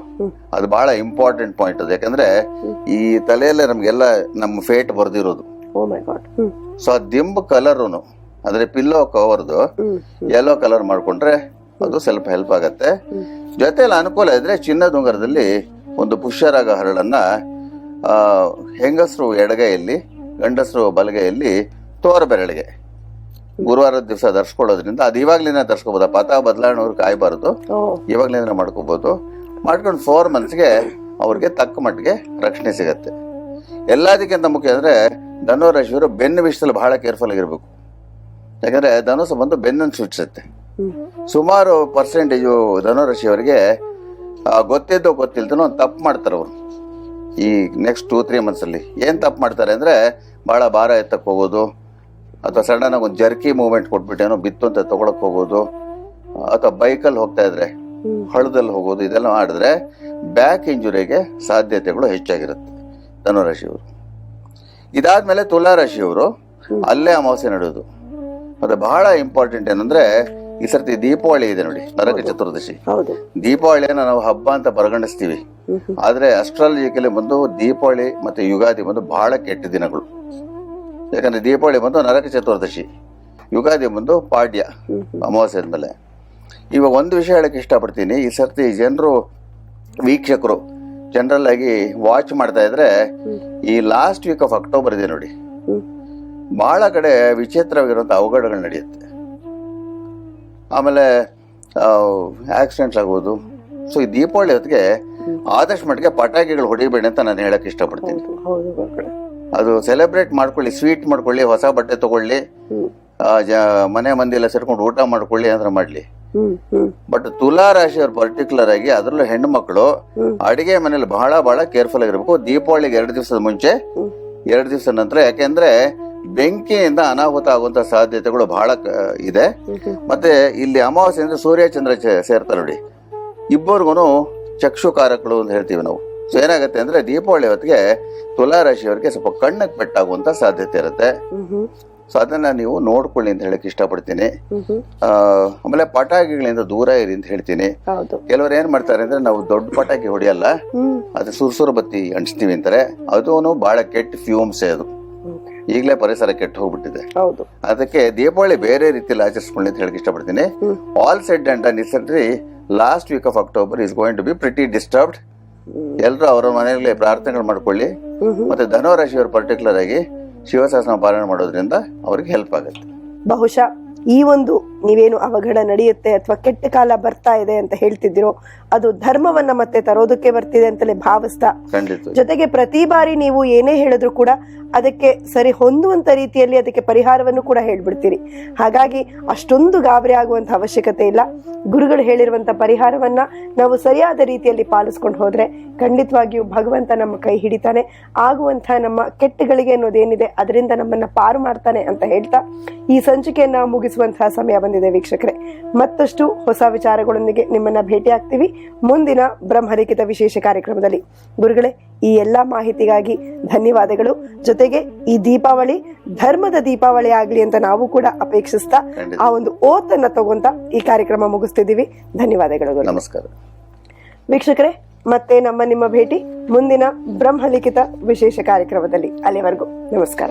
ಅದು ಬಹಳ ಇಂಪಾರ್ಟೆಂಟ್ ಪಾಯಿಂಟ್ ಅದು. ಯಾಕಂದ್ರೆ ಈ ತಲೆಯಲ್ಲೇ ನಮ್ಗೆಲ್ಲ ನಮ್ಮ ಫೇಟ್ ಬರ್ದಿರೋದು. ಸೊ ಆ ದಿಂಬು ಕಲರುನು ಅಂದ್ರೆ ಪಿಲ್ಲೋ ಕವರ್ದು ಯೆಲ್ಲೋ ಕಲರ್ ಮಾಡ್ಕೊಂಡ್ರೆ ಅದು ಸ್ವಲ್ಪ ಹೆಲ್ಪ್ ಆಗತ್ತೆ. ಜೊತೆಲಿ ಅನುಕೂಲ ಇದ್ರೆ ಚಿನ್ನದ ಉಂಗರದಲ್ಲಿ ಒಂದು ಪುಷ್ಯರಾಗ ಹರಳನ್ನ ಹೆಂಗಸರು ಎಡಗೈಯಲ್ಲಿ, ಗಂಡಸರು ಬಲಗೈಯಲ್ಲಿ, ತೋರ ಬೆರಳಿಗೆ ಗುರುವಾರದ ದಿವಸ ಧರಿಸ್ಕೊಳ್ಳೋದ್ರಿಂದ ಅದು ಇವಾಗ್ಲಿಂದ ಧರಿಸ್ಕೋಬಹುದು. ಪಥ ಬದಲಾವಣೆ ಕಾಯ್ಬಾರ್ದು, ಇವಾಗ್ಲಿಂದ ಮಾಡ್ಕೋಬಹುದು. ಮಾಡ್ಕೊಂಡು 4 monthsಗೆ ಅವ್ರಿಗೆ ತಕ್ಕ ಮಟ್ಟಿಗೆ ರಕ್ಷಣೆ ಸಿಗತ್ತೆ. ಎಲ್ಲದಕ್ಕಿಂತ ಮುಖ್ಯ ಅಂದ್ರೆ ಧನುರಾಶಿಯವರು ಬೆನ್ನು ವಿಷಯದಲ್ಲಿ ಬಹಳ ಕೇರ್ಫುಲ್ ಆಗಿರ್ಬೇಕು. ಯಾಕಂದ್ರೆ ಧನುಸು ಬಂದು ಬೆನ್ನನ್ನು ಸೂಚಿಸುತ್ತೆ. ಸುಮಾರು ಪರ್ಸೆಂಟೇಜು ಧನುರಾಶಿಯವರಿಗೆ ಗೊತ್ತಿದ್ದೋ ಗೊತ್ತಿಲ್ದನೋ ಒಂದು ತಪ್ಪು ಮಾಡ್ತಾರೆ ಅವರು. ಈ ನೆಕ್ಸ್ಟ್ 2-3 months ಅಲ್ಲಿ ಏನ್ ತಪ್ಪು ಮಾಡ್ತಾರೆ ಅಂದ್ರೆ ಬಹಳ ಭಾರ ಎತ್ತಕ್ಕೆ ಹೋಗೋದು, ಅಥವಾ ಸಡನ್ ಆಗಿ ಒಂದು ಜರ್ಕಿ ಮೂವ್ಮೆಂಟ್ ಕೊಟ್ಬಿಟ್ಟೇನೋ ಬಿತ್ತು ಅಂತ ತಗೊಳಕ್ ಹೋಗೋದು, ಅಥವಾ ಬೈಕಲ್ಲಿ ಹೋಗ್ತಾ ಇದ್ರೆ ಹಳ್ಳದಲ್ಲಿ ಹೋಗೋದು, ಇದೆಲ್ಲ ಮಾಡಿದ್ರೆ ಬ್ಯಾಕ್ ಇಂಜುರಿಗೆ ಸಾಧ್ಯತೆಗಳು ಹೆಚ್ಚಾಗಿರುತ್ತೆ ಧನುರಾಶಿಯವರು. ಇದಾದ್ಮೇಲೆ ತುಲಾರಾಶಿಯವರು ಅಲ್ಲೇ ಅಮಾವಾಸ್ಯೆ ನಡೆಯೋದು. ಅದು ಬಹಳ ಇಂಪಾರ್ಟೆಂಟ್. ಏನಂದ್ರೆ ಈ ಸರ್ತಿ ದೀಪಾವಳಿ ಇದೆ ನೋಡಿ, ನರಕ ಚತುರ್ದಶಿ. ದೀಪಾವಳಿಯನ್ನ ನಾವು ಹಬ್ಬ ಅಂತ ಪರಿಗಣಿಸ್ತೀವಿ. ಆದ್ರೆ ಅಸ್ಟ್ರಾಲಜಿಕಲಿ ಬಂದು ದೀಪಾವಳಿ ಮತ್ತೆ ಯುಗಾದಿ ಬಂದು ಬಹಳ ಕೆಟ್ಟ ದಿನಗಳು. ಯಾಕಂದ್ರೆ ದೀಪಾವಳಿ ಬಂದು ನರಕ ಚತುರ್ದಶಿ, ಯುಗಾದಿ ಬಂದು ಪಾಡ್ಯ, ಅಮಾವಾಸ್ಯೆ ಆದ್ಮೇಲೆ. ಇವಾಗ ಒಂದು ವಿಷಯ ಹೇಳಕ್ ಇಷ್ಟಪಡ್ತೀನಿ. ಈ ಸರ್ತಿ ಜನರು, ವೀಕ್ಷಕರು ಜನರಲ್ ಆಗಿ ವಾಚ್ ಮಾಡ್ತಾ ಇದ್ರೆ ಈ ಲಾಸ್ಟ್ ವೀಕ್ ಆಫ್ ಅಕ್ಟೋಬರ್ ಇದೆ ನೋಡಿ, ಬಹಳ ಕಡೆ ವಿಚಿತ್ರವಾಗಿರುವಂತ ಅವಘಡಗಳು ನಡೆಯುತ್ತೆ. ಆಮೇಲೆ ಆಕ್ಸಿಡೆಂಟ್ಸ್ ಆಗೋದು. ಸೊ ಈ ದೀಪಾವಳಿ ಹೊತ್ತಿಗೆ ಆದಷ್ಟು ಮಟ್ಟಿಗೆ ಪಟಾಕಿಗಳು ಹೊಡಿಬೇಡಿ ಅಂತ ನಾನು ಹೇಳಕ್ ಇಷ್ಟಪಡ್ತೀನಿ. ಅದು ಸೆಲೆಬ್ರೇಟ್ ಮಾಡ್ಕೊಳ್ಳಿ, ಸ್ವೀಟ್ ಮಾಡ್ಕೊಳ್ಳಿ, ಹೊಸ ಬಟ್ಟೆ ತಗೊಳ್ಳಿ, ಮನೆ ಮಂದಿ ಎಲ್ಲ ಸೇರ್ಕೊಂಡು ಊಟ ಮಾಡ್ಕೊಳ್ಳಿ ಅಂದ್ರೆ ಮಾಡ್ಲಿ. ಬಟ್ ತುಲಾ ರಾಶಿಯವ್ರು ಪರ್ಟಿಕ್ಯುಲರ್ ಆಗಿ, ಅದ್ರಲ್ಲೂ ಹೆಣ್ಣು ಮಕ್ಕಳು ಅಡಿಗೆ ಮನೇಲಿ ಬಹಳ ಬಹಳ ಕೇರ್ಫುಲ್ ಆಗಿರ್ಬೇಕು. ದೀಪಾವಳಿಗೆ 2 ದಿವಸದ ಮುಂಚೆ, 2 ದಿವಸ ನಂತರ. ಯಾಕೆಂದ್ರೆ ಬೆಂಕಿಯಿಂದ ಅನಾಹುತ ಆಗುವಂತ ಸಾಧ್ಯತೆಗಳು ಬಹಳ ಇದೆ. ಮತ್ತೆ ಇಲ್ಲಿ ಅಮಾವಾಸ್ಯೆ ಅಂದ್ರೆ ಸೂರ್ಯ ಚಂದ್ರ ಸೇರ್ತಾರೆ ನೋಡಿ, ಇಬ್ಬರಿಗೂ ಚಕ್ಷುಕಾರಕಗಳು ಅಂತ ಹೇಳ್ತೀವಿ ನಾವು. ಸೊ ಏನಾಗುತ್ತೆ ಅಂದ್ರೆ ದೀಪಾವಳಿ ಹೊತ್ತಿಗೆ ತುಲಾ ರಾಶಿಯವರಿಗೆ ಸ್ವಲ್ಪ ಕಣ್ಣಿಗೆ ಪೆಟ್ಟಾಗುವಂತ ಸಾಧ್ಯತೆ ಇರುತ್ತೆ. ಸೊ ಅದನ್ನ ನೀವು ನೋಡ್ಕೊಳ್ಳಿ ಅಂತ ಹೇಳಕ್ ಇಷ್ಟಪಡ್ತೀನಿ. ಆಮೇಲೆ ಪಟಾಕಿಗಳಿಂದ ದೂರ ಇರಿ ಅಂತ ಹೇಳ್ತೀನಿ. ಕೆಲವರು ಏನ್ ಮಾಡ್ತಾರೆ ಅಂದ್ರೆ ನಾವು ದೊಡ್ಡ ಪಟಾಕಿ ಹೊಡಿಯಲ್ಲ, ಅದು ಸುರ್ಸುರು ಬತ್ತಿ ಅಂಟಿಸ್ತೀವಿ ಅಂತಾರೆ. ಅದೂ ಬಹಳ ಕೆಟ್ಟ ಫ್ಯೂಮ್ಸ್. ಅದು ಈಗಲೇ ಪರಿಸರ ಕೆಟ್ಟು ಹೋಗ್ಬಿಟ್ಟಿದೆ. ಅದಕ್ಕೆ ದೀಪಾವಳಿ ಬೇರೆ ರೀತಿಯಲ್ಲಿ ಆಚರಿಸ್ಕೊಳ್ಳಿ ಅಂತ ಹೇಳಕ್ ಇಷ್ಟಪಡ್ತೀನಿ. All said and done, is last week of October is going to be pretty disturbed. ಎಲ್ಲರೂ ಅವರ ಮನೆಯಲ್ಲಿ ಪ್ರಾರ್ಥನೆಗಳು ಮಾಡ್ಕೊಳ್ಳಿ. ಮತ್ತೆ ಧನುರಾಶಿಯವರು ಪರ್ಟಿಕ್ಯುಲರ್ ಆಗಿ ಶಿವಸಹಸ್ರ ಪಾಲನೆ ಮಾಡೋದ್ರಿಂದ ಅವ್ರಿಗೆ ಹೆಲ್ಪ್ ಆಗುತ್ತೆ. ಬಹುಶಃ ಈ ಒಂದು ನೀವೇನು ಅವಘಡ ನಡೆಯುತ್ತೆ ಅಥವಾ ಕೆಟ್ಟ ಕಾಲ ಬರ್ತಾ ಇದೆ ಅಂತ ಹೇಳ್ತಿದ್ದೀರೋ, ಅದು ಧರ್ಮವನ್ನ ಮತ್ತೆ ತರೋದಕ್ಕೆ ಬರ್ತಿದೆ ಅಂತಲೇ ಭಾವಿಸ್ತಾ, ಜೊತೆಗೆ ಪ್ರತಿ ಬಾರಿ ನೀವು ಏನೇ ಹೇಳಿದ್ರು ಕೂಡ ಅದಕ್ಕೆ ಸರಿ ಹೊಂದುವಂತ ರೀತಿಯಲ್ಲಿ ಅದಕ್ಕೆ ಪರಿಹಾರವನ್ನು ಕೂಡ ಹೇಳ್ಬಿಡ್ತೀರಿ. ಹಾಗಾಗಿ ಅಷ್ಟೊಂದು ಗಾಬರಿ ಆಗುವಂತ ಅವಶ್ಯಕತೆ ಇಲ್ಲ. ಗುರುಗಳು ಹೇಳಿರುವಂತ ಪರಿಹಾರವನ್ನ ನಾವು ಸರಿಯಾದ ರೀತಿಯಲ್ಲಿ ಪಾಲಿಸ್ಕೊಂಡು ಹೋದ್ರೆ ಖಂಡಿತವಾಗಿಯೂ ಭಗವಂತ ನಮ್ಮ ಕೈ ಹಿಡಿತಾನೆ. ಆಗುವಂತಹ ನಮ್ಮ ಕೆಟ್ಟಗಳಿಗೆ ಅನ್ನೋದೇನಿದೆ ಅದರಿಂದ ನಮ್ಮನ್ನ ಪಾರು ಮಾಡ್ತಾನೆ ಅಂತ ಹೇಳ್ತಾ ಈ ಸಂಚಿಕೆಯನ್ನ ಮುಗಿಸುವಂತಹ ಸಮಯ ಬಂದಿದೆ ವೀಕ್ಷಕರೇ. ಮತ್ತಷ್ಟು ಹೊಸ ವಿಚಾರಗಳೊಂದಿಗೆ ನಿಮ್ಮನ್ನ ಭೇಟಿ ಆಗ್ತೀವಿ ಮುಂದಿನ ಬ್ರಹ್ಮಲಿಖಿತ ವಿಶೇಷ ಕಾರ್ಯಕ್ರಮದಲ್ಲಿ. ಗುರುಗಳೇ, ಈ ಎಲ್ಲಾ ಮಾಹಿತಿಗಾಗಿ ಧನ್ಯವಾದಗಳು. ಜೊತೆಗೆ ಈ ದೀಪಾವಳಿ ಧರ್ಮದ ದೀಪಾವಳಿ ಆಗ್ಲಿ ಅಂತ ನಾವು ಕೂಡ ಅಪೇಕ್ಷಿಸ್ತಾ ಆ ಒಂದು ಓತನ್ನ ತಗೊಂತ ಈ ಕಾರ್ಯಕ್ರಮ ಮುಗಿಸ್ತಿದ್ದೀವಿ. ಧನ್ಯವಾದಗಳು. ನಮಸ್ಕಾರ ವೀಕ್ಷಕರೇ, ಮತ್ತೆ ನಿಮ್ಮ ಭೇಟಿ ಮುಂದಿನ ಬ್ರಹ್ಮಲಿಖಿತ ವಿಶೇಷ ಕಾರ್ಯಕ್ರಮದಲ್ಲಿ. ಅಲ್ಲಿವರೆಗೂ ನಮಸ್ಕಾರ.